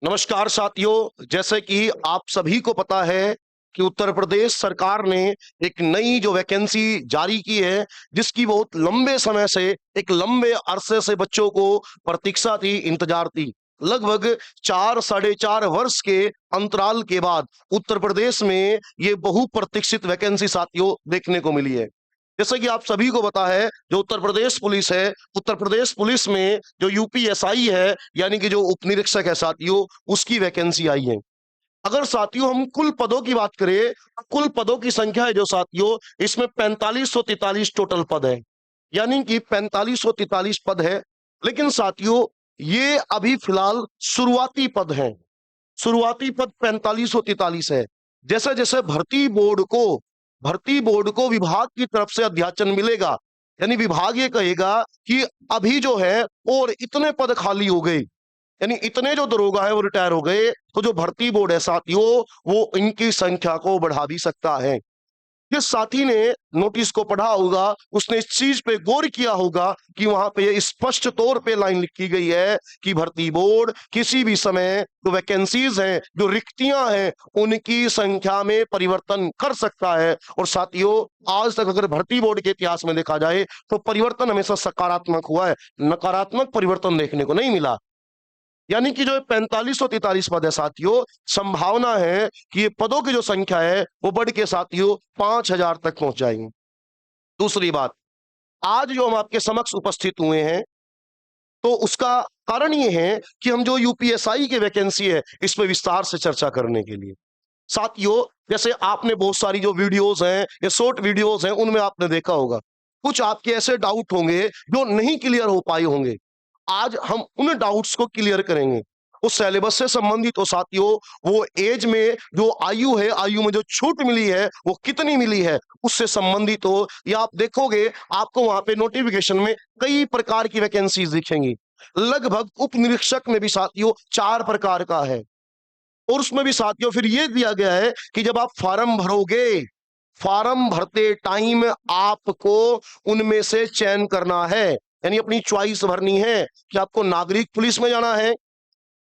नमस्कार साथियों, जैसे कि आप सभी को पता है कि उत्तर प्रदेश सरकार ने एक नई जो वैकेंसी जारी की है, जिसकी बहुत लंबे समय से, एक लंबे अरसे से बच्चों को प्रतीक्षा थी, इंतजार थी। लगभग 4 साढ़े 4 वर्ष के अंतराल के बाद उत्तर प्रदेश में ये बहुप्रतीक्षित वैकेंसी साथियों देखने को मिली है। जैसे कि आप सभी को पता है, जो उत्तर प्रदेश पुलिस है, उत्तर प्रदेश पुलिस में जो यूपीएसआई है, यानी कि जो उप निरीक्षक है साथियों, उसकी वैकेंसी आई है। अगर साथियों हम कुल पदों की बात करें, तो कुल पदों की संख्या है जो साथियों, इसमें 4543 टोटल पद है, यानी कि 4543 पद है। लेकिन साथियों, ये अभी फिलहाल शुरुआती पद हैं। शुरुआती पद 4543 है। जैसे जैसे भर्ती बोर्ड को विभाग की तरफ से अध्याचन मिलेगा, यानी विभाग ये कहेगा कि अभी जो है और इतने पद खाली हो गए, यानी इतने जो दरोगा है वो रिटायर हो गए, तो जो भर्ती बोर्ड है साथियों, वो इनकी संख्या को बढ़ा भी सकता है। जिस साथी ने नोटिस को पढ़ा होगा, उसने इस चीज पे गौर किया होगा कि वहां पे स्पष्ट तौर पे लाइन लिखी गई है कि भर्ती बोर्ड किसी भी समय जो वैकेंसीज हैं, जो रिक्तियां हैं, उनकी संख्या में परिवर्तन कर सकता है। और साथियों, आज तक अगर भर्ती बोर्ड के इतिहास में देखा जाए तो परिवर्तन हमेशा सकारात्मक हुआ है, नकारात्मक परिवर्तन देखने को नहीं मिला। यानी कि जो 4543 पद है साथियों, संभावना है कि ये पदों की जो संख्या है वो बढ़ के साथियों 5000 तक पहुंच जाएंगे। दूसरी बात, आज जो हम आपके समक्ष उपस्थित हुए हैं, तो उसका कारण ये है कि हम जो यूपीएसआई की वैकेंसी है, इस पर विस्तार से चर्चा करने के लिए। साथियों, जैसे आपने बहुत सारी जो वीडियोस हैं या शॉर्ट वीडियोस हैं, उनमें आपने देखा होगा कुछ आपके ऐसे डाउट होंगे जो नहीं क्लियर हो पाए होंगे। आज हम उन डाउट्स को क्लियर करेंगे। उस सिलेबस से संबंधित हो साथियों, वो एज में जो आयु है, आयु में जो छूट मिली है वो कितनी मिली है, उससे संबंधित हो। या आप देखोगे, आपको वहां पे नोटिफिकेशन में कई प्रकार की वैकेंसीज दिखेंगी। लगभग उप निरीक्षक में भी साथियों 4 प्रकार का है। और उसमें भी साथियों फिर ये दिया गया है कि जब आप फॉर्म भरोगे, फॉर्म भरते टाइम आपको उनमें से चयन करना है, यानी अपनी चॉइस भरनी है कि आपको नागरिक पुलिस में जाना है,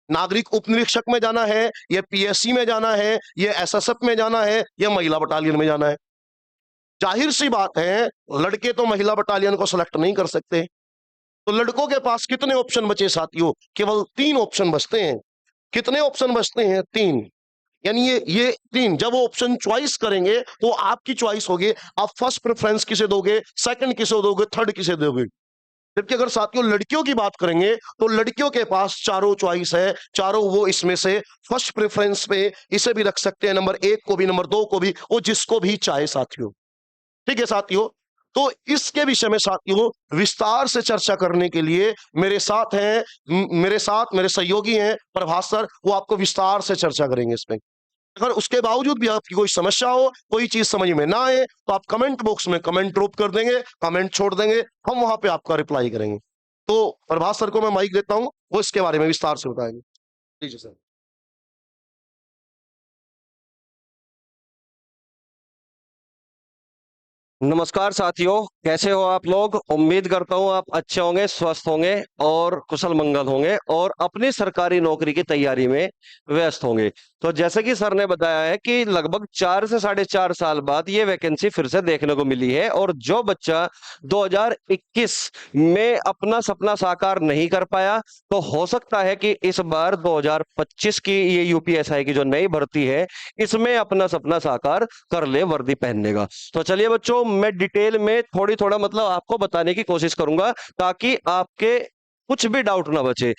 नागरिक उप निरीक्षक में जाना है, या पीएससी में जाना है, या एसएसएफ में जाना है, या महिला बटालियन में जाना है। जाहिर सी बात है, लड़के तो महिला बटालियन को सिलेक्ट नहीं कर सकते। तो लड़कों के पास कितने ऑप्शन बचे साथियों? केवल 3 ऑप्शन बचते हैं। कितने ऑप्शन बचते हैं? 3। यानी ये 3 जब वो ऑप्शन चॉइस करेंगे तो आपकी चॉइस होगी, आप फर्स्ट प्रेफरेंस किसे दोगे, सेकंड किसे दोगे, थर्ड किसे दोगे। जबकि अगर साथियों लड़कियों की बात करेंगे, तो लड़कियों के पास चारों चॉइस है, चारों वो इसमें से फर्स्ट प्रेफरेंस पे इसे भी रख सकते हैं, नंबर 1 को भी, नंबर 2 को भी, वो जिसको भी चाहे साथियों। ठीक है साथियों, तो इसके विषय में साथियों विस्तार से चर्चा करने के लिए मेरे साथ हैं, मेरे साथ मेरे सहयोगी हैं प्रभास सर, वो आपको विस्तार से चर्चा करेंगे इसमें। अगर उसके बावजूद भी आपकी कोई समस्या हो, कोई चीज समझ में ना आए, तो आप कमेंट बॉक्स में कमेंट ड्रॉप कर देंगे, कमेंट छोड़ देंगे, हम वहां पे आपका रिप्लाई करेंगे। तो प्रभास सर को मैं माइक देता हूं, वो इसके बारे में विस्तार से बताएंगे। जी सर। नमस्कार साथियों, कैसे हो आप लोग। उम्मीद करता हूँ आप अच्छे होंगे, स्वस्थ होंगे और कुशल मंगल होंगे और अपनी सरकारी नौकरी की तैयारी में व्यस्त होंगे। तो जैसे कि सर ने बताया है कि लगभग 4 से 4.5 साल बाद ये वैकेंसी फिर से देखने को मिली है और जो बच्चा 2021 में अपना सपना साकार नहीं कर पाया, तो हो सकता है कि इस बार 2025 की ये यूपीएसआई की जो नई भर्ती है, इसमें अपना सपना साकार कर ले वर्दी पहनने का। तो चलिए बच्चों, मैं डिटेल में थोड़ा मतलब आपको बताने की कोशिश करूंगा ताकि आपके कुछ भी डाउट ना बचे।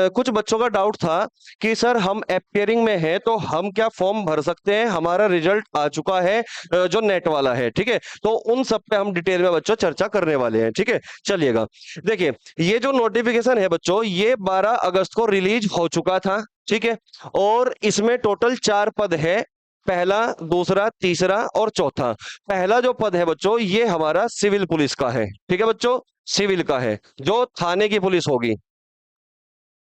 कुछ बच्चों का डाउट था कि सर हम अपियरिंग में हैं तो हम क्या फॉर्म भर सकते हैं, हमारा रिजल्ट आ चुका है जो नेट वाला है, ठीक है। तो उन सब पे हम डिटेल में बच्चों चर्चा करने वाले हैं, ठीक है। चलिएगा, देखिए, ये जो नोटिफिकेशन है बच्चों, ये 12 अगस्त को रिलीज हो चुका था, ठीक है। और इसमें टोटल 4 पद है, पहला, दूसरा, तीसरा और चौथा। पहला जो पद है बच्चों, ये हमारा सिविल पुलिस का है, ठीक है बच्चों, सिविल का है, जो थाने की पुलिस होगी।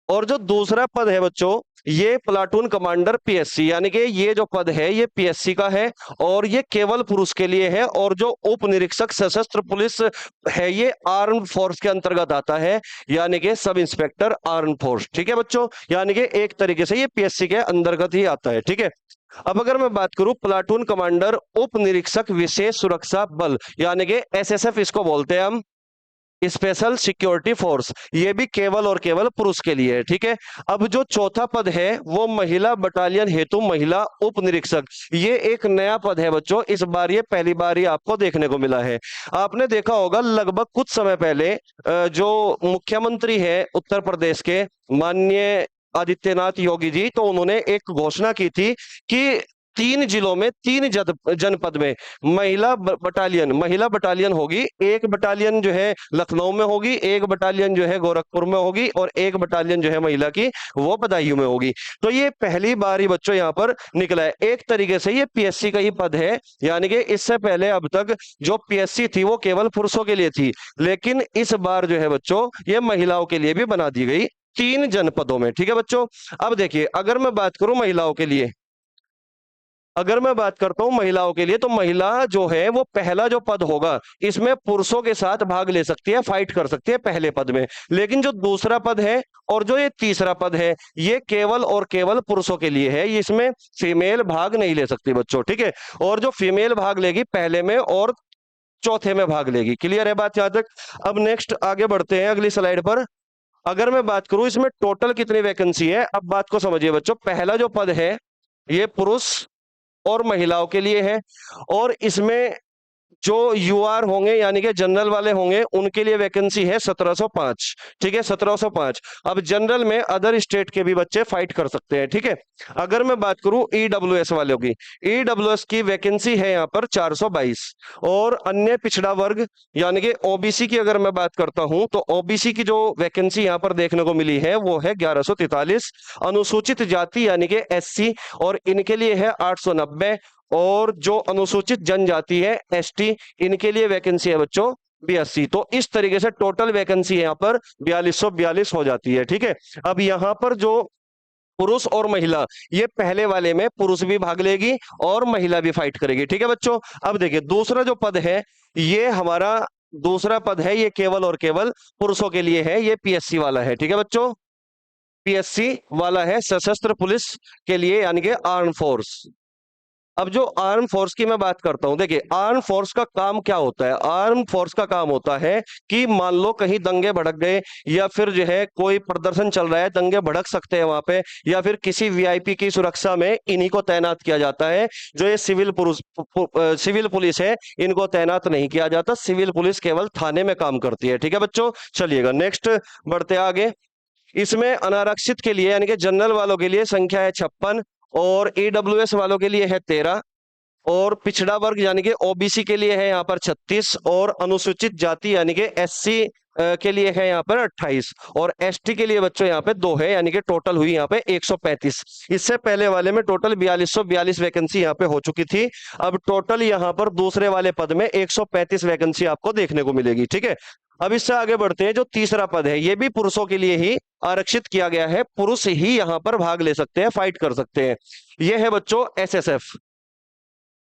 और जो दूसरा पद है बच्चों, ये प्लाटून कमांडर पीएससी, यानी कि ये जो पद है ये पीएससी का है और ये केवल पुरुष के लिए है। और जो उप निरीक्षक सशस्त्र पुलिस है ये आर्म फोर्स के अंतर्गत आता है, यानी कि सब इंस्पेक्टर आर्म फोर्स। ठीक है बच्चों, यानी कि एक तरीके से ये पीएससी के अंतर्गत ही आता है। ठीक है, अब अगर मैं बात करूं प्लाटून कमांडर उप निरीक्षक विशेष सुरक्षा बल, यानी कि एसएसएफ इसको बोलते हैं हम, स्पेशल सिक्योरिटी फोर्स, ये भी केवल और केवल पुरुष के लिए है। ठीक है, अब जो चौथा पद है वो महिला बटालियन हेतु महिला उप निरीक्षक, ये एक नया पद है बच्चों, इस बार ये पहली बार ही आपको देखने को मिला है। आपने देखा होगा लगभग कुछ समय पहले जो मुख्यमंत्री है उत्तर प्रदेश के माननीय आदित्यनाथ योगी जी, तो उन्होंने एक घोषणा की थी कि 3 जिलों में 3 जनपद में महिला बटालियन होगी। एक बटालियन जो है लखनऊ में होगी, एक बटालियन जो है गोरखपुर में होगी और एक बटालियन जो है महिला की वो बदायूं में होगी। तो ये पहली बार ही बच्चों यहाँ पर निकला है। एक तरीके से ये पीएससी का ही पद है, यानी कि इससे पहले अब तक जो पीएससी थी वो केवल पुरुषों के लिए थी, लेकिन इस बार जो है बच्चों ये महिलाओं के लिए भी बना दी गई 3 जनपदों में। ठीक है बच्चों, अब देखिए अगर मैं बात करूं महिलाओं के लिए, अगर मैं बात करता हूं महिलाओं के लिए, तो महिला जो है वो पहला जो पद होगा इसमें पुरुषों के साथ भाग ले सकती है, फाइट कर सकती है पहले पद में। लेकिन जो दूसरा पद है और जो ये तीसरा पद है ये केवल और केवल पुरुषों के लिए है, इसमें फीमेल भाग नहीं ले सकती बच्चों। ठीक है, और जो फीमेल भाग लेगी पहले में और चौथे में भाग लेगी। क्लियर है बात यहां तक? अब नेक्स्ट आगे बढ़ते हैं अगली स्लाइड पर। अगर मैं बात करूं इसमें टोटल कितनी वैकेंसी है, अब बात को समझिए बच्चों। पहला जो पद है ये पुरुष और महिलाओं के लिए है, और इसमें जो यूआर होंगे यानी कि जनरल वाले होंगे उनके लिए वैकेंसी है 1705। ठीक है, 1705। अब जनरल में अदर स्टेट के भी बच्चे फाइट कर सकते हैं। ठीक है, अगर मैं बात करूं ईडब्ल्यूएस वालों की, ईडब्ल्यूएस की वैकेंसी है यहाँ पर 422। और अन्य पिछड़ा वर्ग यानी कि ओबीसी की अगर मैं बात करता हूं तो ओबीसी की जो वैकेंसी यहाँ पर देखने को मिली है वो है 1143। अनुसूचित जाति यानी कि एससी और इनके लिए है 890। और जो अनुसूचित जनजाति है एसटी, इनके लिए वैकेंसी है बच्चों 82। तो इस तरीके से टोटल वैकेंसी यहाँ पर 4242 हो जाती है। ठीक है, अब यहाँ पर जो पुरुष और महिला, ये पहले वाले में पुरुष भी भाग लेगी और महिला भी फाइट करेगी। ठीक है बच्चों, अब देखिए दूसरा जो पद है ये हमारा दूसरा पद है ये केवल और केवल पुरुषों के लिए है, ये पीएससी वाला है। ठीक है बच्चों, पीएससी वाला है सशस्त्र पुलिस के लिए यानी कि आर्म फोर्स। अब जो आर्म फोर्स की मैं बात करता हूं, देखिए आर्म फोर्स का काम क्या होता है। आर्म फोर्स का काम होता है कि मान लो कहीं दंगे भड़क गए या फिर जो है कोई प्रदर्शन चल रहा है, दंगे भड़क सकते हैं वहां पे, या फिर किसी वीआईपी की सुरक्षा में इन्हीं को तैनात किया जाता है। जो ये सिविल पुलिस है इनको तैनात नहीं किया जाता, सिविल पुलिस केवल थाने में काम करती है। ठीक है बच्चों, चलिएगा नेक्स्ट बढ़ते आगे। इसमें अनारक्षित के लिए यानी कि जनरल वालों के लिए संख्या है 56 और ईडब्ल्यूएस वालों के लिए है 13 और पिछड़ा वर्ग यानी कि ओबीसी के लिए है यहाँ पर 36 और अनुसूचित जाति यानी कि एससी के लिए है यहाँ पर 28 और एसटी के लिए बच्चों यहाँ पे 2 है, यानी कि टोटल हुई यहाँ पे 135। इससे पहले वाले में टोटल 4242 वैकेंसी यहाँ पे हो चुकी थी। अब टोटल यहाँ पर दूसरे वाले पद में 135 वैकेंसी आपको देखने को मिलेगी। ठीक है, अब इससे आगे बढ़ते हैं। जो तीसरा पद है ये भी पुरुषों के लिए ही आरक्षित किया गया है, पुरुष ही यहाँ पर भाग ले सकते हैं, फाइट कर सकते हैं। ये है बच्चों एसएसएफ,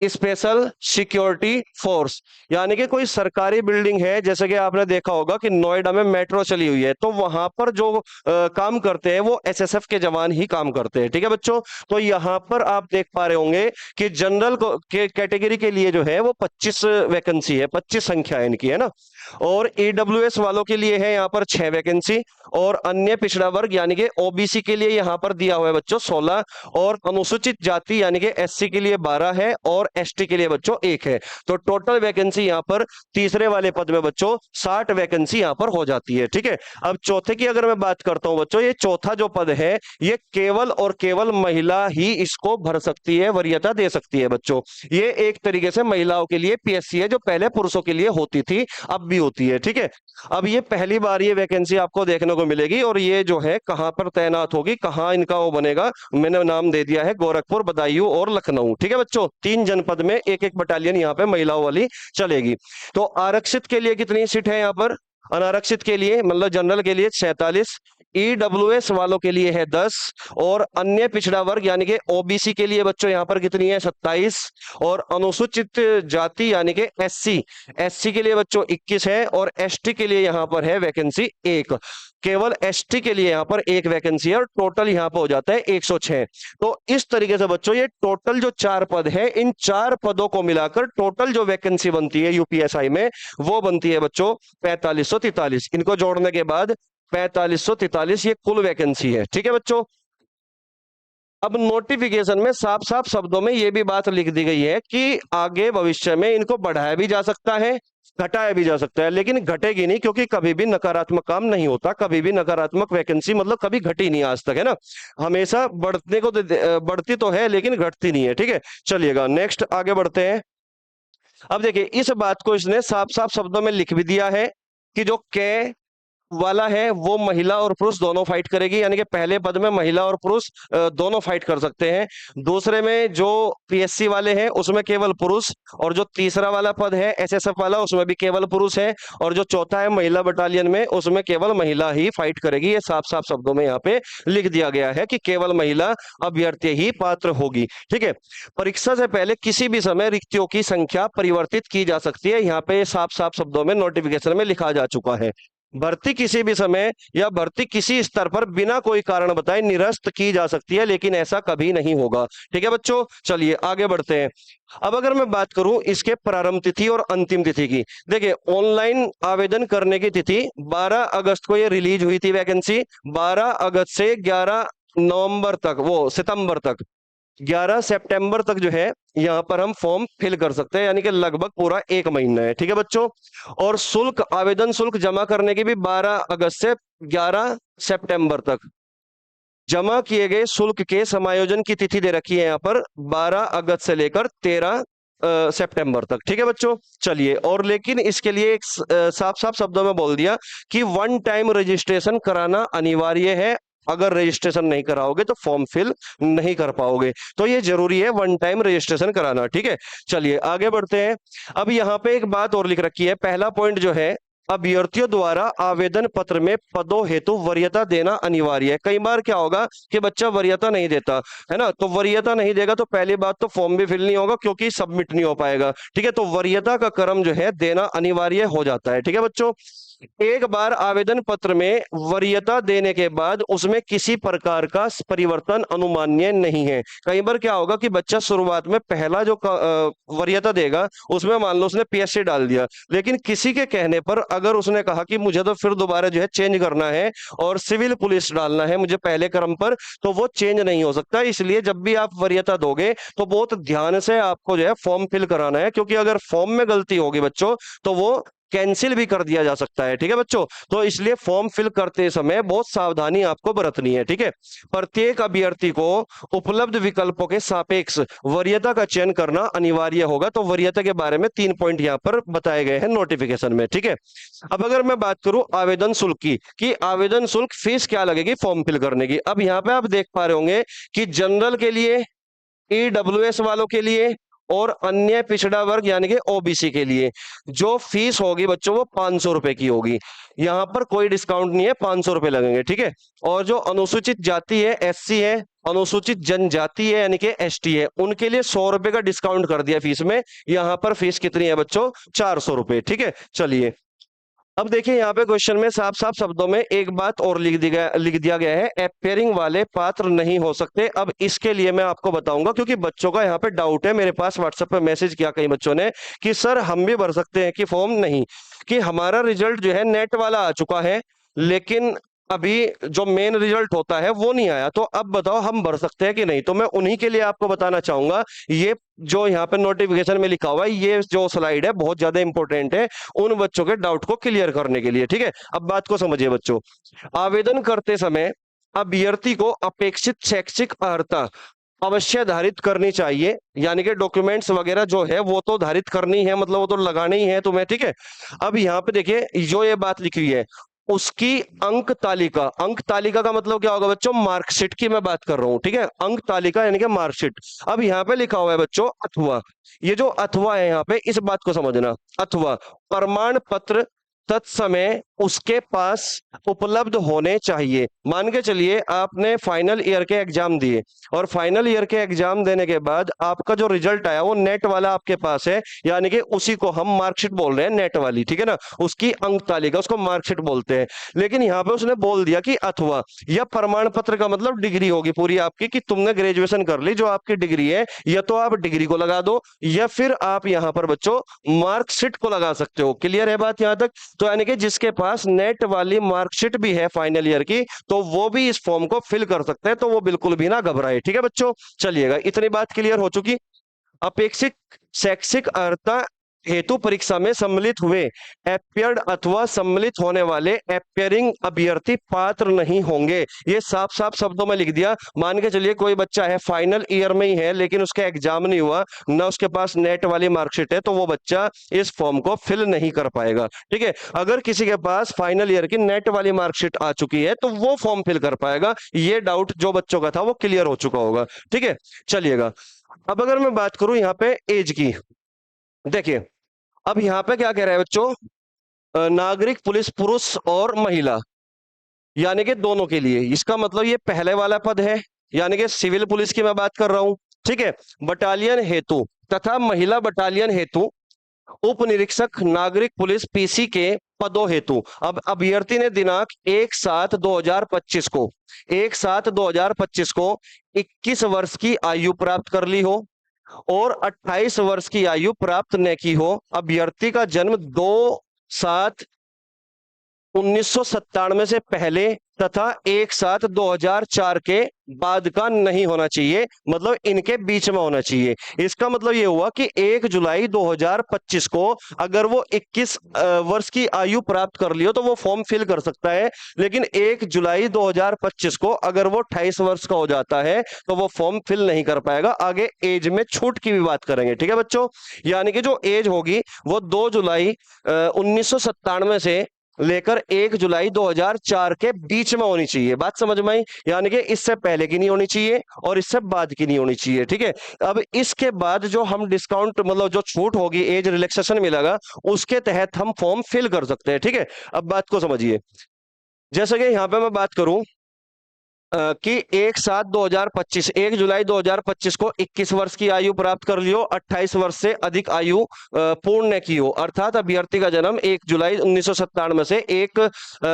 स्पेशल सिक्योरिटी फोर्स, यानी कि कोई सरकारी बिल्डिंग है, जैसे कि आपने देखा होगा कि नोएडा में मेट्रो चली हुई है, तो वहां पर जो काम करते हैं वो एसएसएफ के जवान ही काम करते हैं। ठीक है बच्चों, तो यहाँ पर आप देख पा रहे होंगे कि जनरल के कैटेगरी के लिए जो है वो 25 वैकेंसी है, 25 संख्या है इनकी, है ना। और ईडब्ल्यूएस वालों के लिए है यहाँ पर 6 वैकेंसी और अन्य पिछड़ा वर्ग यानी कि ओबीसी के लिए यहाँ पर दिया हुआ है बच्चों 16 और अनुसूचित जाति यानी कि एससी के लिए 12 है और एसटी के लिए बच्चों 1 है। तो टोटल वैकेंसी यहाँ पर तीसरे वाले पद में बच्चों 60 वैकेंसी यहाँ पर हो जाती है। ठीक है, अब चौथे की अगर मैं बात करता हूं बच्चों, ये चौथा जो पद है ये केवल और केवल महिला ही इसको भर सकती है, वरीयता दे सकती है बच्चों। ये एक तरीके से महिलाओं के लिए पीएससी है, जो पहले पुरुषों के लिए होती थी अब भी होती है। ठीक है, अब ये पहली बार ये वैकेंसी आपको देखने को मिलेगी और ये जो है कहां पर तैनात होगी, कहां इनका वो बनेगा, मैंने नाम दे दिया है गोरखपुर, बदायूं और लखनऊ। ठीक है बच्चों, 3 जनपद में एक एक बटालियन यहाँ पे महिलाओं वाली चलेगी। तो आरक्षित के लिए कितनी सीट है यहाँ पर? अनारक्षित के लिए मतलब जनरल के लिए 47, ईडब्ल्यूएस वालों के लिए है 10 और अन्य पिछड़ा वर्ग यानी कि ओबीसी के लिए बच्चों यहां पर कितनी है 27 और अनुसूचित जाति यानी कि एससी के लिए बच्चों 21 है और एसटी के लिए यहां पर है वैकेंसी 1। केवल एसटी के लिए यहां पर एक वैकेंसी है और टोटल यहां पर हो जाता है 106। तो इस तरीके से बच्चों ये टोटल जो 4 पद है, इन 4 पदों को मिलाकर टोटल जो वैकेंसी बनती है यूपीएसआई में वो बनती है बच्चों 4543। इनको जोड़ने के बाद 4543 ये कुल वैकेंसी है। ठीक है बच्चों, अब नोटिफिकेशन में साफ साफ शब्दों में ये भी बात लिख दी गई है कि आगे भविष्य में इनको बढ़ाया भी जा सकता है, घटाया भी जा सकता है, लेकिन घटेगी नहीं क्योंकि कभी भी नकारात्मक काम नहीं होता, कभी भी नकारात्मक वैकेंसी मतलब कभी घटी नहीं आज तक, है ना। हमेशा बढ़ने को बढ़ती तो है लेकिन घटती नहीं है। ठीक है, चलिएगा नेक्स्ट आगे बढ़ते हैं। अब देखिए इस बात को इसने साफ साफ शब्दों में लिख भी दिया है कि जो कै वाला है वो महिला और पुरुष दोनों फाइट करेगी, यानी कि पहले पद में महिला और पुरुष दोनों फाइट कर सकते हैं। दूसरे में जो पीएससी वाले हैं उसमें केवल पुरुष, और जो तीसरा वाला पद है एसएसएफ वाला उसमें भी केवल पुरुष है, और जो चौथा है महिला बटालियन में उसमें केवल महिला ही फाइट करेगी। ये साफ साफ शब्दों में यहाँ पे लिख दिया गया है कि केवल महिला अभ्यर्थी ही पात्र होगी। ठीक है, परीक्षा से पहले किसी भी समय रिक्तियों की संख्या परिवर्तित की जा सकती है, यहाँ पे साफ साफ शब्दों में नोटिफिकेशन में लिखा जा चुका है। भर्ती किसी भी समय या भर्ती किसी स्तर पर बिना कोई कारण बताए निरस्त की जा सकती है, लेकिन ऐसा कभी नहीं होगा। ठीक है बच्चों, चलिए आगे बढ़ते हैं। अब अगर मैं बात करूं इसके प्रारंभ तिथि और अंतिम तिथि की, देखिए ऑनलाइन आवेदन करने की तिथि 12 अगस्त को ये रिलीज हुई थी वैकेंसी। 12 अगस्त से 11 नवंबर तक, वो सितंबर तक, 11 सितंबर तक जो है यहाँ पर हम फॉर्म फिल कर सकते हैं, यानी कि लगभग पूरा 1 महीना है। ठीक है बच्चों, और शुल्क, आवेदन शुल्क जमा करने की भी 12 अगस्त से 11 सितंबर तक। जमा किए गए शुल्क के समायोजन की तिथि दे रखी है यहाँ पर 12 अगस्त से लेकर 13 सितंबर तक। ठीक है बच्चों, चलिए, और लेकिन इसके लिए एक साफ साफ शब्दों में बोल दिया कि वन टाइम रजिस्ट्रेशन कराना अनिवार्य है। अगर रजिस्ट्रेशन नहीं कराओगे तो फॉर्म फिल नहीं कर पाओगे, तो ये जरूरी है वन टाइम रजिस्ट्रेशन कराना। ठीक है, चलिए आगे बढ़ते हैं। अब यहाँ पे एक बात और लिख रखी है, पहला पॉइंट जो है, अभ्यर्थियों द्वारा आवेदन पत्र में पदों हेतु वरीयता देना अनिवार्य है। कई बार क्या होगा कि बच्चा वरीयता नहीं देता है ना, तो वरीयता नहीं देगा तो पहली बात तो फॉर्म भी फिल नहीं होगा क्योंकि सबमिट नहीं हो पाएगा। ठीक है, तो वरीयता का क्रम जो है देना अनिवार्य हो जाता है। ठीक है बच्चों, एक बार आवेदन पत्र में वरीयता देने के बाद उसमें किसी प्रकार का परिवर्तन अनुमान्य नहीं है। कई बार क्या होगा कि बच्चा शुरुआत में पहला जो वरीयता देगा उसमें मान लो उसने पीएससी डाल दिया, लेकिन किसी के कहने पर अगर उसने कहा कि मुझे तो फिर दोबारा जो है चेंज करना है और सिविल पुलिस डालना है मुझे पहले क्रम पर, तो वो चेंज नहीं हो सकता। इसलिए जब भी आप वरीयता दोगे तो बहुत ध्यान से आपको जो है फॉर्म फिल कराना है, क्योंकि अगर फॉर्म में गलती होगी बच्चों तो वो कैंसिल भी कर दिया जा सकता है। ठीक है बच्चों, तो इसलिए फॉर्म फिल करते समय बहुत सावधानी आपको बरतनी है। ठीक है, प्रत्येक अभ्यर्थी को उपलब्ध विकल्पों के सापेक्ष वरीयता का चयन करना अनिवार्य होगा। तो वरीयता के बारे में 3 पॉइंट यहाँ पर बताए गए हैं नोटिफिकेशन में। ठीक है, अब अगर मैं बात करूं आवेदन शुल्क की, कि आवेदन शुल्क फीस क्या लगेगी फॉर्म फिल करने की। अब यहाँ पे आप देख पा रहे होंगे कि जनरल के लिए, ईडब्ल्यूएस वालों के लिए और अन्य पिछड़ा वर्ग यानी कि ओबीसी के लिए जो फीस होगी बच्चों वो 500 रुपए की होगी। यहाँ पर कोई डिस्काउंट नहीं है, 500 रुपए लगेंगे। ठीक है, और जो अनुसूचित जाति है एससी है, अनुसूचित जनजाति है यानी कि एसटी है, उनके लिए 100 रुपए का डिस्काउंट कर दिया फीस में। यहाँ पर फीस कितनी है बच्चों 400 रुपए। ठीक है, चलिए अब देखिए यहाँ पे क्वेश्चन में साफ साफ शब्दों में एक बात और लिख दिया गया है, अपेयरिंग वाले पात्र नहीं हो सकते। अब इसके लिए मैं आपको बताऊंगा क्योंकि बच्चों का यहाँ पे डाउट है, मेरे पास व्हाट्सएप पे मैसेज किया कई बच्चों ने कि सर हम भी भर सकते हैं कि फॉर्म नहीं, कि हमारा रिजल्ट जो है नेट वाला आ चुका है लेकिन अभी जो मेन रिजल्ट होता है वो नहीं आया, तो अब बताओ हम भर सकते हैं कि नहीं। तो मैं उन्हीं के लिए आपको बताना चाहूंगा, ये जो यहाँ पे नोटिफिकेशन में लिखा हुआ है ये जो स्लाइड है बहुत ज्यादा इंपॉर्टेंट है उन बच्चों के डाउट को क्लियर करने के लिए। ठीक है, अब बात को समझिए बच्चों, आवेदन करते समय अभ्यर्थी को अपेक्षित शैक्षिक अर्हता अवश्य धारित करनी चाहिए, यानी कि डॉक्यूमेंट्स वगैरह जो है वो तो धारित करनी है, मतलब वो तो लगानी ही है तुम्हें। ठीक है, अब यहाँ पे देखिए जो ये बात लिखी हुई है उसकी अंक तालिका, अंक तालिका का मतलब क्या होगा बच्चों, मार्कशीट की मैं बात कर रहा हूं। ठीक है, अंक तालिका यानी कि मार्कशीट। अब यहाँ पे लिखा हुआ है बच्चों अथवा, ये जो अथवा है यहाँ पे इस बात को समझना, अथवा प्रमाण पत्र तत्समय उसके पास उपलब्ध होने चाहिए। मान के चलिए आपने फाइनल ईयर के एग्जाम दिए और फाइनल ईयर के एग्जाम देने के बाद आपका जो रिजल्ट आया वो नेट वाला आपके पास है, यानी कि उसी को हम मार्कशीट बोल रहे हैं, नेट वाली, ठीक है ना, उसकी अंक तालिका, उसको मार्कशीट बोलते हैं। लेकिन यहाँ पे उसने बोल दिया कि अथवा, या प्रमाण पत्र का मतलब डिग्री होगी पूरी आपकी, कि तुमने ग्रेजुएशन कर ली, जो आपकी डिग्री है, या तो आप डिग्री को लगा दो या फिर आप यहाँ पर बच्चों मार्कशीट को लगा सकते हो। क्लियर है बात यहाँ तक? तो यानी कि जिसके पास नेट वाली मार्कशीट भी है फाइनल ईयर की, तो वो भी इस फॉर्म को फिल कर सकते हैं, तो वो बिल्कुल भी ना घबराए। ठीक है बच्चों, चलिएगा, इतनी बात क्लियर हो चुकी। अपेक्षित शैक्षिक अर्हता हेतु परीक्षा में सम्मिलित हुए एपियर्ड अथवा सम्मिलित होने वाले एपियरिंग अभ्यर्थी पात्र नहीं होंगे। ये साफ साफ शब्दों में लिख दिया। मान के चलिए कोई बच्चा है फाइनल ईयर में ही है लेकिन उसका एग्जाम नहीं हुआ, ना उसके पास नेट वाली मार्कशीट है, तो वो बच्चा इस फॉर्म को फिल नहीं कर पाएगा। ठीक है, अगर किसी के पास फाइनल ईयर की नेट वाली मार्कशीट आ चुकी है तो वो फॉर्म फिल कर पाएगा। ये डाउट जो बच्चों का था वो क्लियर हो चुका होगा। ठीक है, चलिएगा, अब अगर मैं बात करूं यहाँ पे एज की, देखिए अब यहाँ पे क्या कह रहा है बच्चों, नागरिक पुलिस पुरुष और महिला, यानी कि दोनों के लिए। इसका मतलब ये पहले वाला पद है, यानी कि सिविल पुलिस की मैं बात कर रहा हूं। ठीक है, बटालियन हेतु तथा महिला बटालियन हेतु उप निरीक्षक नागरिक पुलिस पीसी के पदों हेतु, अब अभ्यर्थी ने दिनांक 1/7/2025 को 1/7/2025 को 21 वर्ष की आयु प्राप्त कर ली हो और 28 वर्ष की आयु प्राप्त न की हो। अभ्यर्थी का जन्म 2/7/1997 से पहले तथा 1/7/2004 के बाद का नहीं होना चाहिए, मतलब इनके बीच में होना चाहिए। इसका मतलब ये हुआ कि 1 जुलाई 2025 को अगर वो 21 वर्ष की आयु प्राप्त कर लियो तो वो फॉर्म फिल कर सकता है, लेकिन 1 जुलाई 2025 को अगर वो 28 वर्ष का हो जाता है तो वो फॉर्म फिल नहीं कर पाएगा। आगे एज में छूट की भी बात करेंगे। ठीक है बच्चों, यानी कि जो एज होगी वो 2 जुलाई 1997 से लेकर 1 जुलाई 2004 के बीच में होनी चाहिए। बात समझ में आई? यानी कि इससे पहले की नहीं होनी चाहिए और इससे बाद की नहीं होनी चाहिए। ठीक है, अब इसके बाद जो हम डिस्काउंट मतलब जो छूट होगी, एज रिलैक्सेशन मिलेगा, उसके तहत हम फॉर्म फिल कर सकते हैं। ठीक है, अब बात को समझिए, जैसे कि यहाँ पे मैं बात करूं कि 1/7/2025 1 जुलाई 2025 को 21 वर्ष की आयु प्राप्त कर लियो, 28 वर्ष से अधिक आयु पूर्ण न की हो, अर्थात अभ्यर्थी का जन्म 1 जुलाई 1997 से 1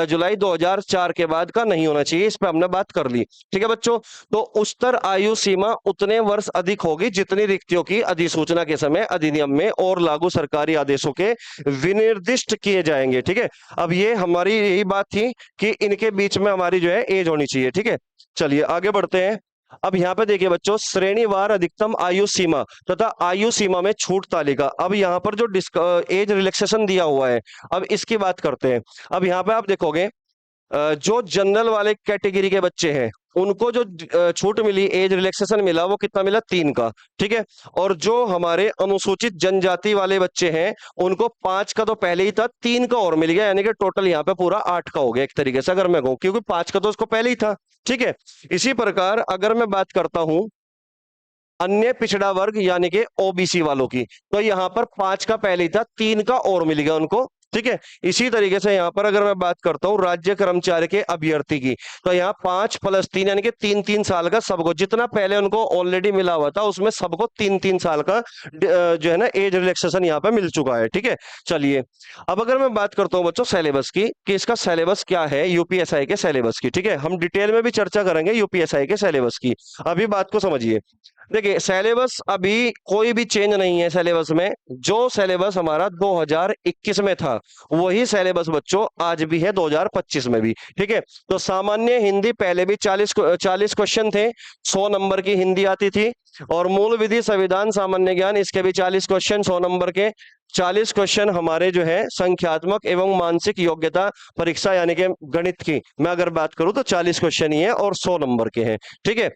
जुलाई 2004 के बाद का नहीं होना चाहिए। इस पर हमने बात कर ली। ठीक है बच्चों, तो उच्चतर आयु सीमा उतने वर्ष अधिक होगी जितनी रिक्तियों की अधिसूचना के समय अधिनियम में और लागू सरकारी आदेशों के विनिर्दिष्ट किए जाएंगे। ठीक है, अब ये हमारी यही बात थी कि इनके बीच में हमारी जो है एज होनी चाहिए। ठीक है, चलिए आगे बढ़ते हैं। अब यहाँ पे देखिए बच्चों, श्रेणीवार अधिकतम आयु सीमा तथा आयु सीमा में छूट तालिका। अब यहाँ पर जो एज रिलैक्सेशन दिया हुआ है, अब इसकी बात करते हैं। अब यहाँ पे आप देखोगे जो जनरल वाले कैटेगरी के बच्चे हैं उनको जो छूट मिली, एज रिलैक्सेशन मिला, वो कितना मिला? 3 का। ठीक है, और जो हमारे अनुसूचित जनजाति वाले बच्चे हैं उनको 5 का तो पहले ही था, 3 का और मिल गया, यानी कि टोटल यहाँ पे पूरा 8 का हो गया एक तरीके से अगर मैं कहूँ, क्योंकि 5 का तो उसको पहले ही था। ठीक है, इसी प्रकार अगर मैं बात करता हूं अन्य पिछड़ा वर्ग यानी कि ओबीसी वालों की, तो यहाँ पर 5 का पहले ही था, 3 का और मिल गया उनको। ठीक है, इसी तरीके से यहाँ पर अगर मैं बात करता हूँ राज्य कर्मचारी के अभ्यर्थी की, तो यहाँ 5 + 3 यानी कि 3-3 साल का सबको, जितना पहले उनको ऑलरेडी मिला हुआ था उसमें सबको 3-3 साल का जो है ना एज रिलैक्सेशन यहाँ पे मिल चुका है। ठीक है, चलिए अब अगर मैं बात करता हूँ बच्चों सिलेबस की, कि इसका सिलेबस क्या है यूपीएसआई के सिलेबस की। ठीक है, हम डिटेल में भी चर्चा करेंगे यूपीएसआई के सिलेबस की। अभी बात को समझिए, देखिए सिलेबस अभी कोई भी चेंज नहीं है सिलेबस में। जो सिलेबस हमारा 2021 में था वही सिलेबस बच्चों आज भी है 2025 में भी। ठीक है, तो सामान्य हिंदी पहले भी 40 क्वेश्चन थे, 100 नंबर की हिंदी आती थी, और मूल विधि संविधान सामान्य ज्ञान इसके भी 40 क्वेश्चन 100 नंबर के। 40 क्वेश्चन हमारे जो है संख्यात्मक एवं मानसिक योग्यता परीक्षा यानी कि गणित की मैं अगर बात करूं तो 40 क्वेश्चन ही है और 100 नंबर के हैं। ठीक है,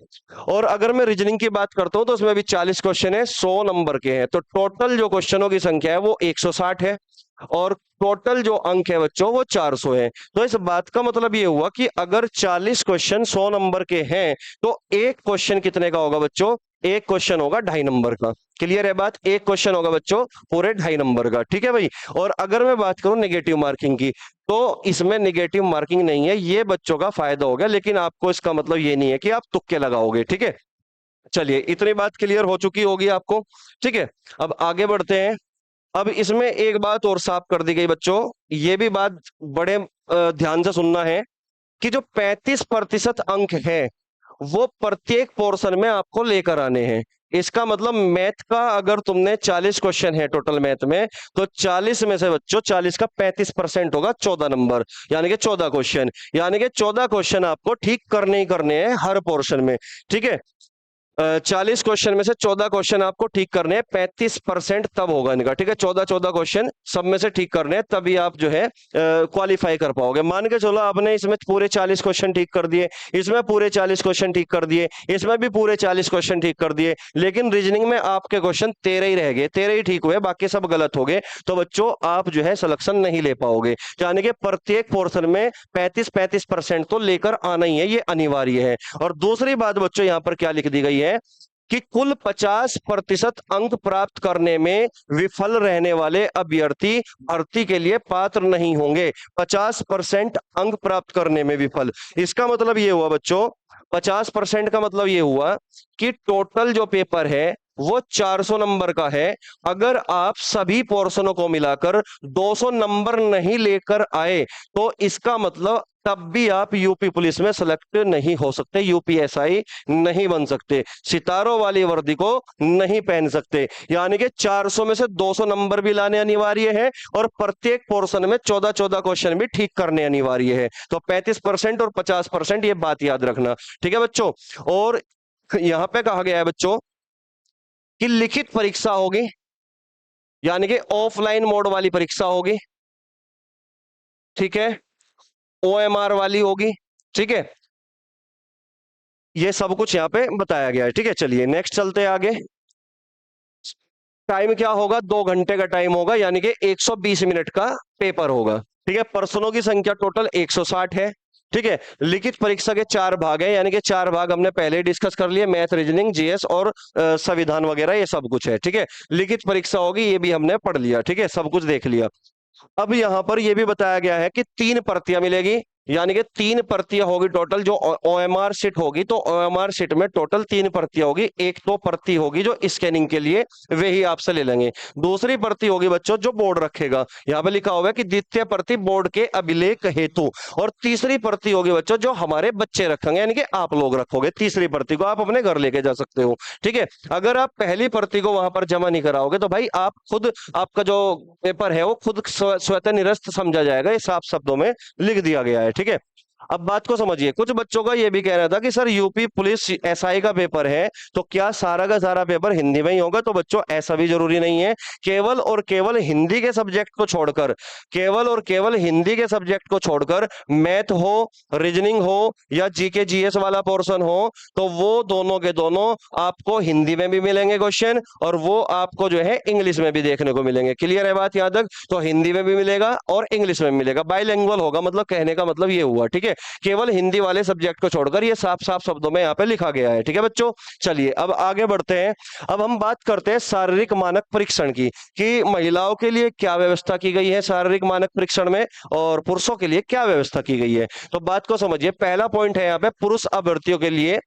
और अगर मैं रीजनिंग की बात करता हूं तो उसमें भी 40 क्वेश्चन है, 100 नंबर के हैं। तो टोटल जो क्वेश्चनों की संख्या है वो 160 है और टोटल जो अंक है बच्चों वो 400 है। तो इस बात का मतलब ये हुआ कि अगर 40 क्वेश्चन 100 नंबर के हैं तो एक क्वेश्चन कितने का होगा बच्चों? एक क्वेश्चन होगा 2.5 नंबर का। क्लियर है बात? एक क्वेश्चन होगा बच्चों पूरे 2.5 नंबर का, ठीक है भाई। और अगर मैं बात करूं नेगेटिव मार्किंग की, तो इसमें नेगेटिव मार्किंग नहीं है, ये बच्चों का फायदा हो गया, लेकिन आपको इसका मतलब ये नहीं है कि आप तुक्के लगाओगे, ठीक है। चलिए इतनी बात क्लियर हो चुकी होगी आपको, ठीक है। अब आगे बढ़ते हैं। अब इसमें एक बात और साफ कर दी गई बच्चों, ये भी बात बड़े ध्यान से सुनना है कि जो 35% अंक है वो प्रत्येक पोर्शन में आपको लेकर आने हैं। इसका मतलब मैथ का अगर तुमने 40 क्वेश्चन है टोटल मैथ में, तो 40 में से बच्चों 40 का 35% होगा 14 नंबर, यानी कि 14 क्वेश्चन, यानी कि 14 क्वेश्चन आपको ठीक करने ही करने हैं हर पोर्शन में, ठीक है। 40 क्वेश्चन में से 14 क्वेश्चन आपको ठीक करने हैं, 35% तब होगा इनका, ठीक है। 14 क्वेश्चन सब में से ठीक करने हैं, तभी आप जो है क्वालिफाई कर पाओगे। मान के चलो आपने इसमें पूरे 40 क्वेश्चन ठीक कर दिए, इसमें पूरे 40 क्वेश्चन ठीक कर दिए, इसमें भी पूरे 40 क्वेश्चन ठीक कर दिए, लेकिन रीजनिंग में आपके क्वेश्चन 13 ही रह गए, 13 ही ठीक हुए, बाकी सब गलत हो गए, तो बच्चों आप जो है सिलेक्शन नहीं ले पाओगे। यानी कि प्रत्येक पोर्शन में 35% तो लेकर आना ही है, ये अनिवार्य है। और दूसरी बात बच्चों यहां पर क्या लिख दी गई है कि कुल 50% अंक प्राप्त करने में विफल रहने वाले अभ्यर्थी भर्ती के लिए पात्र नहीं होंगे। 50% अंक प्राप्त करने में विफल, इसका मतलब ये हुआ बच्चों, 50% का मतलब ये हुआ कि टोटल जो पेपर है वो 400 नंबर का है। अगर आप सभी पोर्शनों को मिलाकर 200 नंबर नहीं लेकर आए, तो इसका मतलब तब भी आप यूपी पुलिस में सेलेक्ट नहीं हो सकते, यूपीएसआई नहीं बन सकते, सितारों वाली वर्दी को नहीं पहन सकते। यानी कि 400 में से 200 नंबर भी लाने अनिवार्य है, और प्रत्येक पोर्शन में 14 क्वेश्चन भी ठीक करने अनिवार्य है। तो 35% और 50%, ये बात याद रखना, ठीक है बच्चों। और यहां पे कहा गया है बच्चों कि लिखित परीक्षा होगी, यानी कि ऑफलाइन मोड वाली परीक्षा होगी, ठीक है, ओएमआर वाली होगी, ठीक है। ये सब कुछ यहाँ पे बताया गया है, ठीक है। चलिए नेक्स्ट चलते हैं आगे। टाइम क्या होगा, 2 घंटे का टाइम होगा, यानी कि 120 मिनट का पेपर होगा, ठीक है। प्रश्नों की संख्या टोटल 160 है, ठीक है। लिखित परीक्षा के 4 भाग है, यानी कि 4 भाग हमने पहले ही डिस्कस कर लिए, मैथ, रीजनिंग, जीएस और संविधान वगैरह, ये सब कुछ है, ठीक है। लिखित परीक्षा होगी, ये भी हमने पढ़ लिया, ठीक है, सब कुछ देख लिया। अब यहां पर यह भी बताया गया है कि 3 प्रतियां मिलेगी, यानी कि 3 प्रतियां होगी टोटल। जो ओएमआर सीट होगी, तो ओएमआर सीट में टोटल 3 प्रतियां होगी। एक तो प्रति होगी जो स्कैनिंग के लिए, वे ही आपसे ले लेंगे। दूसरी प्रति होगी बच्चों जो बोर्ड रखेगा, यहां पे लिखा हुआ है कि द्वितीय प्रति बोर्ड के अभिलेख हेतु। और तीसरी प्रति होगी बच्चों जो हमारे बच्चे रखेंगे, यानी कि आप लोग रखोगे। तीसरी प्रति को आप अपने घर लेके जा सकते हो, ठीक है। अगर आप पहली प्रति को वहां पर जमा नहीं कराओगे, तो भाई आप खुद, आपका जो पेपर है वो खुद स्वतः निरस्त समझा जाएगा, ये साफ शब्दों में लिख दिया गया है, ठीक है। अब बात को समझिए, कुछ बच्चों का ये भी कहना था कि सर यूपी पुलिस एसआई का पेपर है, तो क्या सारा का सारा पेपर हिंदी में ही होगा? तो बच्चों ऐसा भी जरूरी नहीं है। केवल और केवल हिंदी के सब्जेक्ट को छोड़कर, केवल और केवल हिंदी के सब्जेक्ट को छोड़कर मैथ हो, रीजनिंग हो या जीके जीएस वाला पोर्शन हो, तो वो दोनों के दोनों आपको हिंदी में भी मिलेंगे क्वेश्चन, और वो आपको जो है इंग्लिश में भी देखने को मिलेंगे। क्लियर है बात यहां तक? तो हिंदी में भी मिलेगा और इंग्लिश में भी मिलेगा, बाइलिंगुअल होगा, मतलब कहने का मतलब ये हुआ, ठीक है। केवल हिंदी वाले सब्जेक्ट को छोड़कर, ये साफ साफ शब्दों में यहाँ पे लिखा गया है, ठीक है बच्चों। चलिए अब आगे बढ़ते हैं। अब हम बात करते हैं शारीरिक मानक परीक्षण की, कि महिलाओं के लिए क्या व्यवस्था की गई है शारीरिक मानक परीक्षण में, और पुरुषों के लिए क्या व्यवस्था की गई है। तो बात को समझिए, पहला पॉइंट है यहाँ पे, पुरुष अभ्यर्थियों के लिए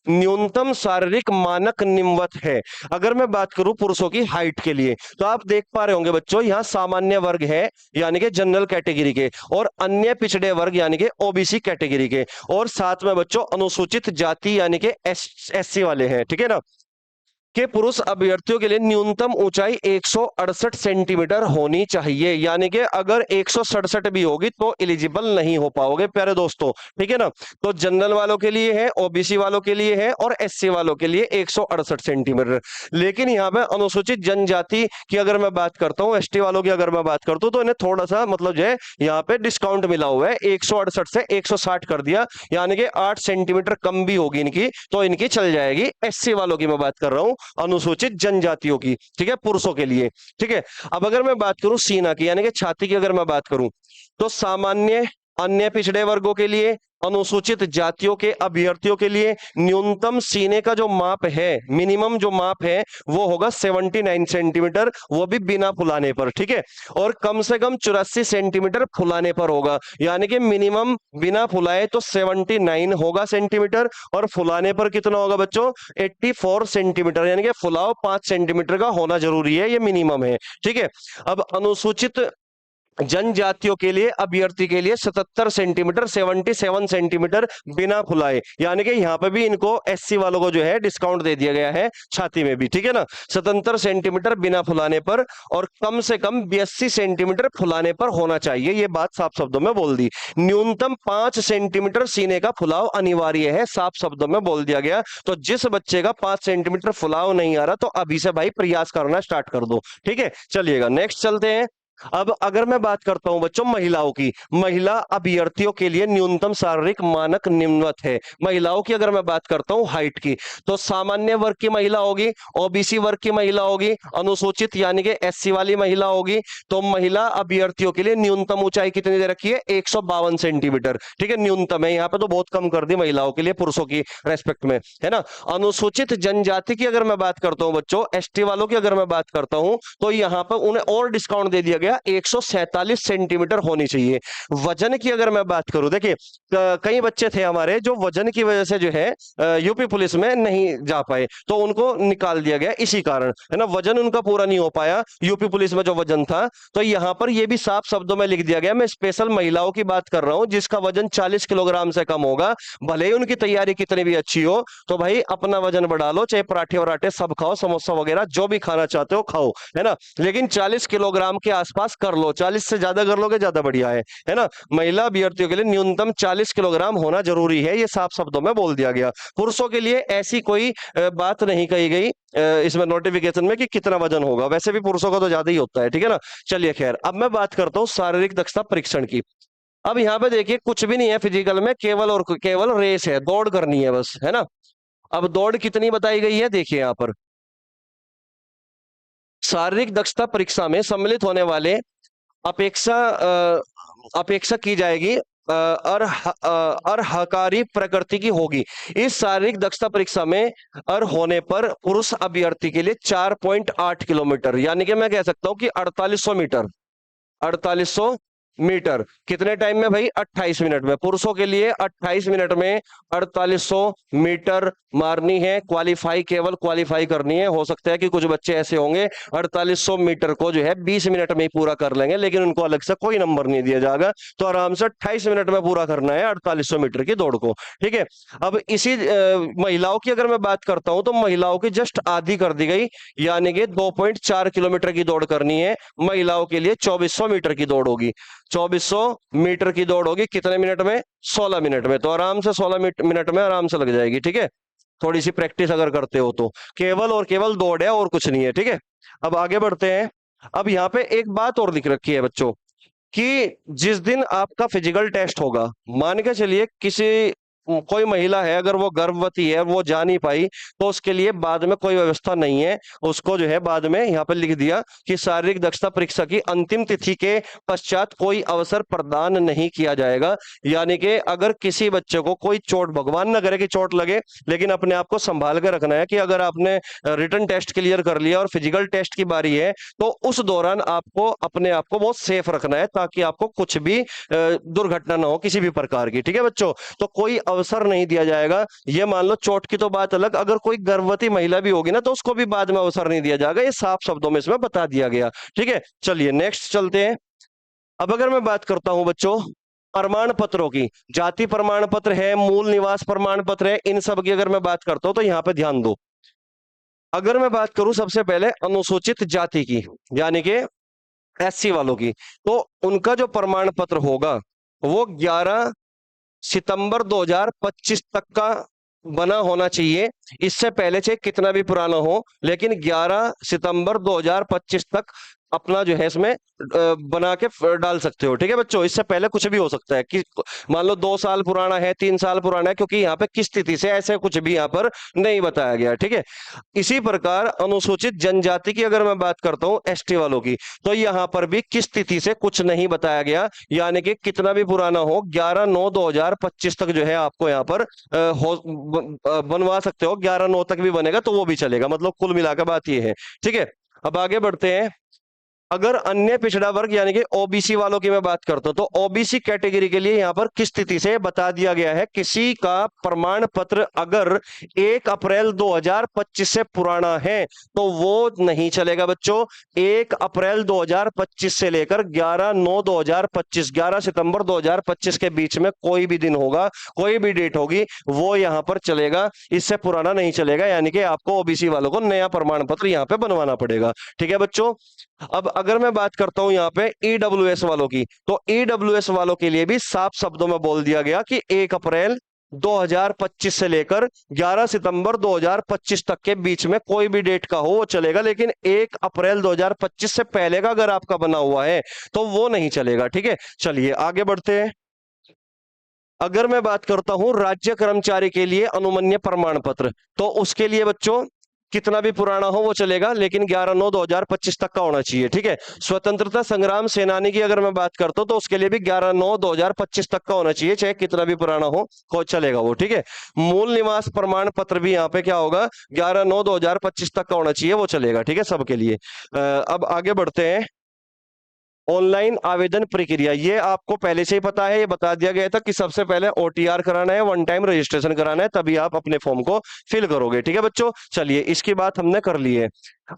न्यूनतम शारीरिक मानक निम्नवत है। अगर मैं बात करूं पुरुषों की हाइट के लिए, तो आप देख पा रहे होंगे बच्चों, यहां सामान्य वर्ग है यानी कि जनरल कैटेगरी के, और अन्य पिछड़े वर्ग यानी कि ओबीसी कैटेगरी के, और साथ में बच्चों अनुसूचित जाति यानी कि एससी वाले हैं, ठीक है ना। के पुरुष अभ्यर्थियों के लिए न्यूनतम ऊंचाई 168 सेंटीमीटर होनी चाहिए, यानी कि अगर 167 भी होगी तो एलिजिबल नहीं हो पाओगे प्यारे दोस्तों, ठीक है ना। तो जनरल वालों के लिए है, ओबीसी वालों के लिए है, और एससी वालों के लिए 168 सेंटीमीटर। लेकिन यहाँ पे अनुसूचित जनजाति की अगर मैं बात करता हूँ, एसटी वालों की अगर मैं बात करता हूँ, तो इन्हें थोड़ा सा मतलब जो है यहाँ पे डिस्काउंट मिला हुआ है, 168 से 160 कर दिया, यानी कि 8 सेंटीमीटर कम भी होगी इनकी, तो इनकी चल जाएगी। एससी वालों की मैं बात कर रहा हूं, अनुसूचित जनजातियों की, ठीक है, पुरुषों के लिए, ठीक है। अब अगर मैं बात करूं सीना की यानी कि छाती की अगर मैं बात करूं, तो सामान्य, अन्य पिछड़े वर्गों के लिए, अनुसूचित जातियों के अभ्यर्थियों के लिए न्यूनतम सीने का जो माप है, मिनिमम जो माप है वो होगा 79 सेंटीमीटर, वो भी बिना फुलाने पर, ठीक है। और कम से कम 84 सेंटीमीटर फुलाने पर होगा, यानी कि मिनिमम बिना फुलाए तो 79 होगा सेंटीमीटर, और फुलाने पर कितना होगा बच्चों, 84 सेंटीमीटर, यानी कि फुलाव 5 सेंटीमीटर का होना जरूरी है, ये मिनिमम है, ठीक है। अब अनुसूचित जनजातियों के लिए अभ्यर्थी के लिए 77 सेंटीमीटर, 77 सेंटीमीटर बिना फुलाए, यानी कि यहाँ पे भी इनको एससी वालों को जो है डिस्काउंट दे दिया गया है, छाती में भी, ठीक है ना। 77 सेंटीमीटर बिना फुलाने पर, और कम से कम 82 सेंटीमीटर फुलाने पर होना चाहिए, ये बात साफ शब्दों में बोल दी। न्यूनतम 5 सेंटीमीटर सीने का फुलाव अनिवार्य है, साफ शब्दों में बोल दिया गया। तो जिस बच्चे का 5 सेंटीमीटर फुलाव नहीं आ रहा, तो अभी से भाई प्रयास करना स्टार्ट कर दो, ठीक है। चलिएगा नेक्स्ट चलते हैं। अब अगर मैं बात करता हूं बच्चों महिलाओं की, महिला अभ्यर्थियों के लिए न्यूनतम शारीरिक मानक निम्नवत है। महिलाओं की अगर मैं बात करता हूं हाइट की, तो सामान्य वर्ग की महिला होगी, ओबीसी वर्ग की महिला होगी, अनुसूचित यानी कि एससी वाली महिला होगी। तो महिला अभ्यर्थियों के लिए न्यूनतम ऊंचाई कितनी दे रखी है, 152 सेंटीमीटर, ठीक है, न्यूनतम है। यहाँ पे तो बहुत कम कर दी महिलाओं के लिए पुरुषों की रेस्पेक्ट में, है ना। अनुसूचित जनजाति की अगर मैं बात करता हूं बच्चों, एसटी वालों की अगर मैं बात करता हूं, तो यहाँ पर उन्हें और डिस्काउंट दे दिया गया, 147 सेंटीमीटर होनी चाहिए। वजन की अगर मैं बात करूं, देखिए कई बच्चे थे हमारे जो वजन की वजह से जो है यूपी पुलिस में नहीं जा पाए, तो उनको निकाल दिया गया इसी कारण, है ना, वजन उनका पूरा नहीं हो पाया यूपी पुलिस में जो वजन था। तो यहां पर यह भी साफ शब्दों में लिख दिया गया, मैं स्पेशल महिलाओं की बात कर रहा हूं जिसका वजन 40 किलोग्राम से कम होगा, भले ही उनकी तैयारी कितनी भी अच्छी हो, तो भाई अपना वजन बढ़ा लो, चाहे पराठे वराठे सब खाओ, समोसा वगैरह जो भी खाना चाहते हो खाओ, है ना, लेकिन 40 किलोग्राम के आसपास कर लो, 40 से ज्यादा कर लोगे ज्यादा बढ़िया है ना। महिला अभ्यर्थियों के लिए न्यूनतम 40 किलोग्राम होना जरूरी है, ये साफ शब्दों में बोल दिया गया। पुरुषों के लिए ऐसी कोई बात नहीं कही गई इसमें नोटिफिकेशन में कि कितना वजन होगा, वैसे भी पुरुषों का तो ज्यादा ही होता है, ठीक है ना। चलिए खैर, अब मैं बात करता हूं शारीरिक दक्षता परीक्षण की। अब यहाँ पे देखिए कुछ भी नहीं है फिजिकल में, केवल और केवल रेस है, दौड़ करनी है बस, है ना। अब दौड़ कितनी बताई गई है, देखिए यहाँ पर शारीरिक दक्षता परीक्षा में सम्मिलित होने वाले अपेक्षा की जाएगी अर्हकारी प्रकृति की होगी। इस शारीरिक दक्षता परीक्षा में अर्ह होने पर पुरुष अभ्यर्थी के लिए 4.8 किलोमीटर, यानी कि मैं कह सकता हूं कि 4800 मीटर, 4800 मीटर कितने टाइम में भाई, 28 मिनट में। पुरुषों के लिए 28 मिनट में 4800 मीटर मारनी है, क्वालिफाई, केवल क्वालिफाई करनी है। हो सकता है कि कुछ बच्चे ऐसे होंगे 4800 मीटर को जो है 20 मिनट में ही पूरा कर लेंगे, लेकिन उनको अलग से कोई नंबर नहीं दिया जाएगा, तो आराम से 28 मिनट में पूरा करना है 4800 मीटर की दौड़ को, ठीक है। अब इसी महिलाओं की अगर मैं बात करता हूं, तो महिलाओं की जस्ट आधी कर दी गई, यानी कि 2.4 किलोमीटर की दौड़ करनी है। महिलाओं के लिए 2400 मीटर की दौड़ होगी, 2400 मीटर की दौड़ होगी कितने मिनट में, 16 मिनट में। तो आराम से 16 मिनट में आराम से लग जाएगी, ठीक है, थोड़ी सी प्रैक्टिस अगर करते हो तो। केवल और केवल दौड़ है और कुछ नहीं है, ठीक है। अब आगे बढ़ते हैं। अब यहाँ पे एक बात और लिख रखी है बच्चों कि जिस दिन आपका फिजिकल टेस्ट होगा, मान के चलिए किसी कोई महिला है अगर वो गर्भवती है, वो जा नहीं पाई, तो उसके लिए बाद में कोई व्यवस्था नहीं है, उसको जो है बाद में यहाँ पे लिख दिया कि शारीरिक दक्षता परीक्षा की अंतिम तिथि के पश्चात कोई अवसर प्रदान नहीं किया जाएगा। यानी कि अगर किसी बच्चे को कोई चोट, भगवान ना करे कि चोट लगे, लेकिन अपने आप को संभाल के रखना है कि अगर आपने रिटन टेस्ट क्लियर कर लिया और फिजिकल टेस्ट की बारी है, तो उस दौरान आपको अपने आप को बहुत सेफ रखना है, ताकि आपको कुछ भी दुर्घटना ना हो किसी भी प्रकार की, ठीक है बच्चों। तो कोई अवसर नहीं दिया जाएगा। ये मान लो चोट की तो बात अलग, अगर कोई गर्भवती महिला भी होगी ना, तो उसको भी बाद में अवसर नहीं दिया जाएगा, ये साफ शब्दों में इसमें बता दिया गया, ठीक है। चलिए नेक्स्ट चलते हैं। अब अगर मैं बात करता हूं बच्चों प्रमाण पत्रों की, जाति प्रमाण पत्र है, मूल निवास प्रमाण पत्र है, इन सब की अगर मैं बात करता हूं तो यहां पे ध्यान दो। अगर मैं बात करूं सबसे पहले अनुसूचित जाति की, यानी कि एससी वालों की, तो उनका जो प्रमाण पत्र होगा वो 11 सितंबर 2025 तक का बना होना चाहिए। इससे पहले चाहे कितना भी पुराना हो, लेकिन 11 सितंबर 2025 तक अपना जो है इसमें बना के डाल सकते हो। ठीक है बच्चों, इससे पहले कुछ भी हो सकता है कि मान लो 2 साल पुराना है, 3 साल पुराना है, क्योंकि यहाँ पे किस तिथि से ऐसे कुछ भी यहाँ पर नहीं बताया गया। ठीक है, इसी प्रकार अनुसूचित जनजाति की अगर मैं बात करता हूँ, एसटी वालों की, तो यहाँ पर भी किस तिथि से कुछ नहीं बताया गया, यानी कि कितना भी पुराना हो, 11/9/2025 तक जो है आपको यहाँ पर बनवा सकते हो। 11/9 तक भी बनेगा तो वो भी चलेगा, मतलब कुल मिलाकर बात ये है। ठीक है, अब आगे बढ़ते हैं। अगर अन्य पिछड़ा वर्ग यानी कि ओबीसी वालों की मैं बात करता हूं, तो ओबीसी कैटेगरी के लिए यहां पर किस स्थिति से बता दिया गया है, किसी का प्रमाण पत्र अगर 1 अप्रैल 2025 से पुराना है तो वो नहीं चलेगा बच्चों। 1 अप्रैल 2025 से लेकर 11/9/2025, 11 सितंबर 2025 के बीच में कोई भी दिन होगा, कोई भी डेट होगी, वो यहां पर चलेगा, इससे पुराना नहीं चलेगा। यानी कि आपको ओबीसी वालों को नया प्रमाण पत्र यहां पे बनवाना पड़ेगा। ठीक है बच्चों, अब अगर मैं बात करता हूं यहाँ पे ईडब्ल्यूएस वालों की, तो ईडब्ल्यूएस वालों के लिए भी साफ शब्दों में बोल दिया गया कि 1 अप्रैल 2025 से लेकर 11 सितंबर 2025 तक के बीच में कोई भी डेट का हो वो चलेगा, लेकिन 1 अप्रैल 2025 से पहले का अगर आपका बना हुआ है तो वो नहीं चलेगा। ठीक है, चलिए आगे बढ़ते हैं। अगर मैं बात करता हूं राज्य कर्मचारी के लिए अनुमन्य प्रमाण पत्र, तो उसके लिए बच्चों कितना भी पुराना हो वो चलेगा, लेकिन 11/9/2025 तक का होना चाहिए। ठीक है, स्वतंत्रता संग्राम सेनानी की अगर मैं बात करता हूं तो उसके लिए भी 11/9/2025 तक का होना चाहिए, चाहे कितना भी पुराना हो चलेगा वो। ठीक है, मूल निवास प्रमाण पत्र भी यहाँ पे क्या होगा, 11/9/2025 तक का होना चाहिए, वो चलेगा। ठीक है, सबके लिए। अब आगे बढ़ते हैं। ऑनलाइन आवेदन प्रक्रिया, ये आपको पहले से ही पता है, ये बता दिया गया था कि सबसे पहले ओटीआर कराना है, वन टाइम रजिस्ट्रेशन कराना है, तभी आप अपने फॉर्म को फिल करोगे। ठीक है बच्चों, चलिए इसकी बात हमने कर ली है।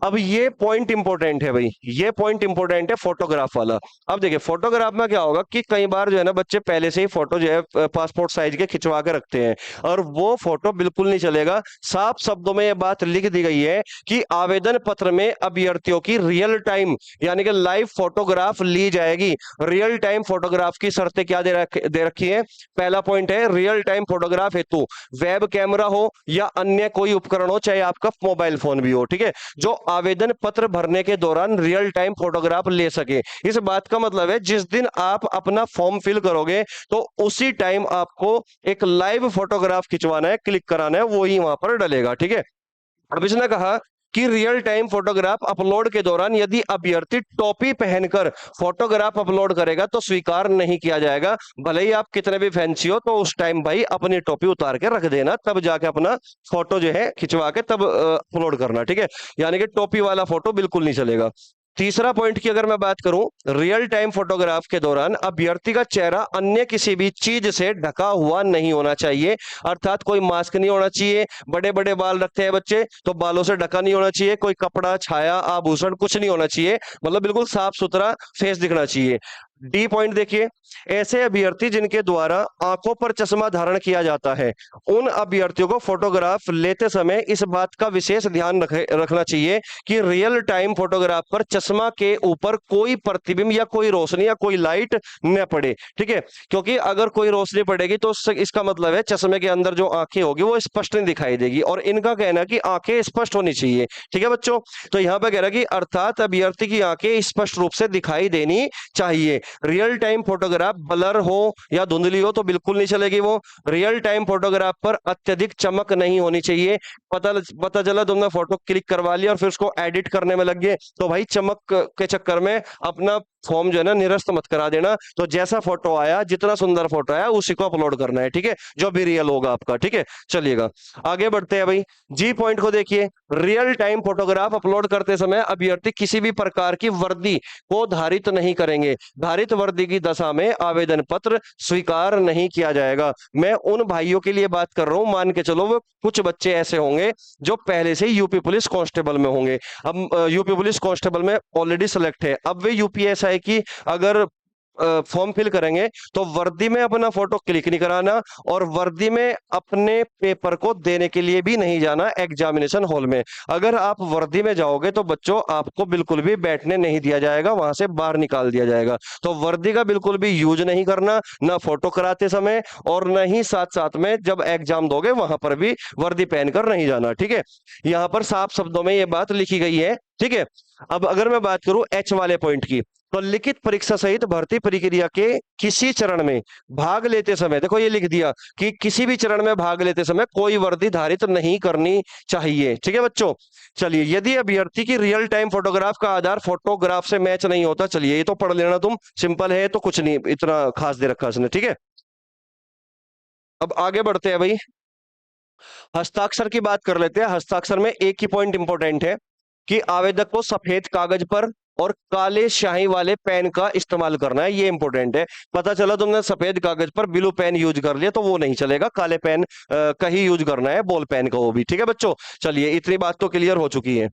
अब ये पॉइंट इंपॉर्टेंट है भाई, ये पॉइंट इंपॉर्टेंट है फोटोग्राफ वाला। अब देखिए फोटोग्राफ में क्या होगा कि कई बार जो है ना बच्चे पहले से ही फोटो जो है पासपोर्ट साइज के खिंचवा के रखते हैं, और वो फोटो बिल्कुल नहीं चलेगा। साफ शब्दों में ये बात लिख दी गई है कि आवेदन पत्र में अभ्यर्थियों की रियल टाइम यानी कि लाइव फोटोग्राफ ली जाएगी। रियल टाइम फोटोग्राफ की शर्तें क्या दे रखी है, पहला पॉइंट है रियल टाइम फोटोग्राफ हेतु वेब कैमरा हो या अन्य कोई उपकरण हो, चाहे आपका मोबाइल फोन भी हो। ठीक है, जो आवेदन पत्र भरने के दौरान रियल टाइम फोटोग्राफ ले सके। इस बात का मतलब है जिस दिन आप अपना फॉर्म फिल करोगे तो उसी टाइम आपको एक लाइव फोटोग्राफ खिंचवाना है, क्लिक कराना है, वो ही वहां पर डलेगा। ठीक है, अब इसने कहा कि रियल टाइम फोटोग्राफ अपलोड के दौरान यदि अभ्यर्थी टोपी पहनकर फोटोग्राफ अपलोड करेगा तो स्वीकार नहीं किया जाएगा। भले ही आप कितने भी फैंसी हो, तो उस टाइम भाई अपनी टोपी उतार के रख देना, तब जाके अपना फोटो जो है खिंचवा के तब अपलोड करना। ठीक है, यानी कि टोपी वाला फोटो बिल्कुल नहीं चलेगा। तीसरा पॉइंट की अगर मैं बात करूं, रियल टाइम फोटोग्राफ के दौरान अभ्यर्थी का चेहरा अन्य किसी भी चीज से ढका हुआ नहीं होना चाहिए, अर्थात कोई मास्क नहीं होना चाहिए। बड़े बड़े बाल रखते हैं बच्चे तो बालों से ढका नहीं होना चाहिए, कोई कपड़ा छाया आभूषण कुछ नहीं होना चाहिए, मतलब बिल्कुल साफ सुथरा फेस दिखना चाहिए। डी पॉइंट देखिए, ऐसे अभ्यर्थी जिनके द्वारा आंखों पर चश्मा धारण किया जाता है, उन अभ्यर्थियों को फोटोग्राफ लेते समय इस बात का विशेष ध्यान रखना चाहिए कि रियल टाइम फोटोग्राफ पर चश्मा के ऊपर कोई प्रतिबिंब या कोई रोशनी या कोई लाइट न पड़े। ठीक है, क्योंकि अगर कोई रोशनी पड़ेगी तो इसका मतलब है चश्मे के अंदर जो आंखें होगी वो स्पष्ट नहीं दिखाई देगी, और इनका कहना है कि आंखें स्पष्ट होनी चाहिए। ठीक है बच्चों, तो यहां पर कह रहा है कि अर्थात अभ्यर्थी की आंखें स्पष्ट रूप से दिखाई देनी चाहिए। रियल टाइम फोटोग्राफ ब्लर हो या धुंधली हो तो बिल्कुल नहीं चलेगी वो। रियल टाइम फोटोग्राफ पर अत्यधिक चमक नहीं होनी चाहिए। पता चला तुमने फोटो क्लिक करवा लिया और फिर उसको एडिट करने में लग गए, तो भाई चमक के चक्कर में अपना फॉर्म जो है ना निरस्त मत करा देना। तो जैसा फोटो आया, जितना सुंदर फोटो आया उसी को अपलोड करना है। ठीक है, जो भी रियल होगा आपका। ठीक है, चलिएगा आगे बढ़ते हैं भाई। जी पॉइंट को देखिए, रियल टाइम फोटोग्राफ अपलोड करते समय अभ्यर्थी किसी भी प्रकार की वर्दी को धारित नहीं करेंगे। धारित वर्दी की दशा में आवेदन पत्र स्वीकार नहीं किया जाएगा। मैं उन भाइयों के लिए बात कर रहा हूं, मान के चलो वो कुछ बच्चे ऐसे होंगे जो पहले से यूपी पुलिस कांस्टेबल में होंगे, अब यूपी पुलिस कांस्टेबल में ऑलरेडी सेलेक्ट है, अब वे यूपीएसआई की अगर फॉर्म फिल करेंगे तो वर्दी में अपना फोटो क्लिक नहीं कराना और वर्दी में अपने पेपर को देने के लिए भी नहीं जाना एग्जामिनेशन हॉल में। अगर आप वर्दी में जाओगे तो बच्चों आपको बिल्कुल भी बैठने नहीं दिया जाएगा, वहां से बाहर निकाल दिया जाएगा। तो वर्दी का बिल्कुल भी यूज नहीं करना, ना फोटो कराते समय और न ही साथ साथ में जब एग्जाम दोगे वहां पर भी वर्दी पहनकर नहीं जाना, ठीक है। यहाँ पर साफ शब्दों में ये बात लिखी गई है, ठीक है। अब अगर मैं बात करूं एच वाले पॉइंट की, तो लिखित परीक्षा सहित भर्ती प्रक्रिया के किसी चरण में भाग लेते समय, देखो ये लिख दिया कि किसी भी चरण में भाग लेते समय कोई वर्दी धारित नहीं करनी चाहिए, ठीक है बच्चों। चलिए, यदि अभ्यर्थी की रियल टाइम फोटोग्राफ का आधार फोटोग्राफ से मैच नहीं होता, चलिए ये तो पढ़ लेना तुम, सिंपल है, तो कुछ नहीं इतना खास दे रखा उसने, ठीक है। अब आगे बढ़ते हैं भाई, हस्ताक्षर की बात कर लेते हैं। हस्ताक्षर में एक ही पॉइंट इंपॉर्टेंट है कि आवेदक को सफेद कागज पर और काले स्याही वाले पेन का इस्तेमाल करना है, ये इंपॉर्टेंट है। पता चला तुमने सफेद कागज पर ब्लू पेन यूज कर लिया तो वो नहीं चलेगा, काले पेन का ही यूज करना है, बॉल पेन का वो भी, ठीक है बच्चों। चलिए, इतनी बात तो क्लियर हो चुकी है।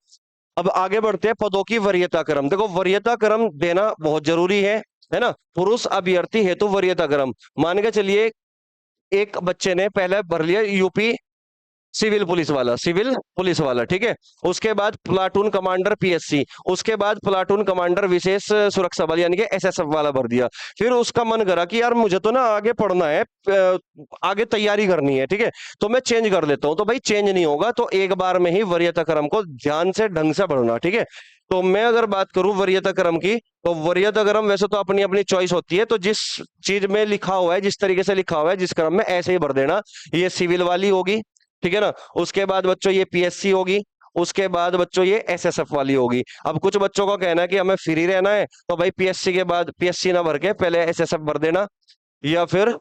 अब आगे बढ़ते हैं, पदों की वरीयता क्रम। देखो वरीयता क्रम देना बहुत जरूरी है ना। पुरुष अभ्यर्थी हेतु वरीयता क्रम, मान के चलिए एक बच्चे ने पहले भर लिया यूपी सिविल पुलिस वाला, ठीक है। उसके बाद प्लाटून कमांडर पीएससी, उसके बाद प्लाटून कमांडर विशेष सुरक्षा बल यानी कि एसएसएफ वाला भर दिया। फिर उसका मन करा कि यार मुझे तो ना आगे पढ़ना है, आगे तैयारी करनी है, ठीक है, तो मैं चेंज कर लेता हूं। तो भाई चेंज नहीं होगा, तो एक बार में ही वरीयता क्रम को ध्यान से ढंग से पढ़ना, ठीक है। तो मैं अगर बात करूं वरीयता क्रम की, तो वरीयता क्रम वैसे तो अपनी अपनी चॉइस होती है, तो जिस चीज में लिखा हुआ है, जिस तरीके से लिखा हुआ है, जिस क्रम में, ऐसे ही भर देना। ये सिविल वाली होगी, ठीक है ना। उसके बाद बच्चों ये पीएससी होगी, उसके बाद बच्चों ये एसएसएफ वाली होगी। अब कुछ बच्चों का कहना है कि हमें फ्री रहना है, तो भाई पीएससी के बाद पीएससी ना भर के पहले एसएसएफ भर देना, या फिर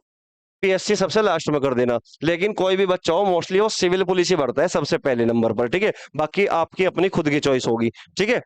पीएससी सबसे लास्ट में कर देना। लेकिन कोई भी बच्चा हो, मोस्टली वो सिविल पुलिस ही भरता है सबसे पहले नंबर पर, ठीक है। बाकी आपकी अपनी खुद की चॉइस होगी, ठीक है।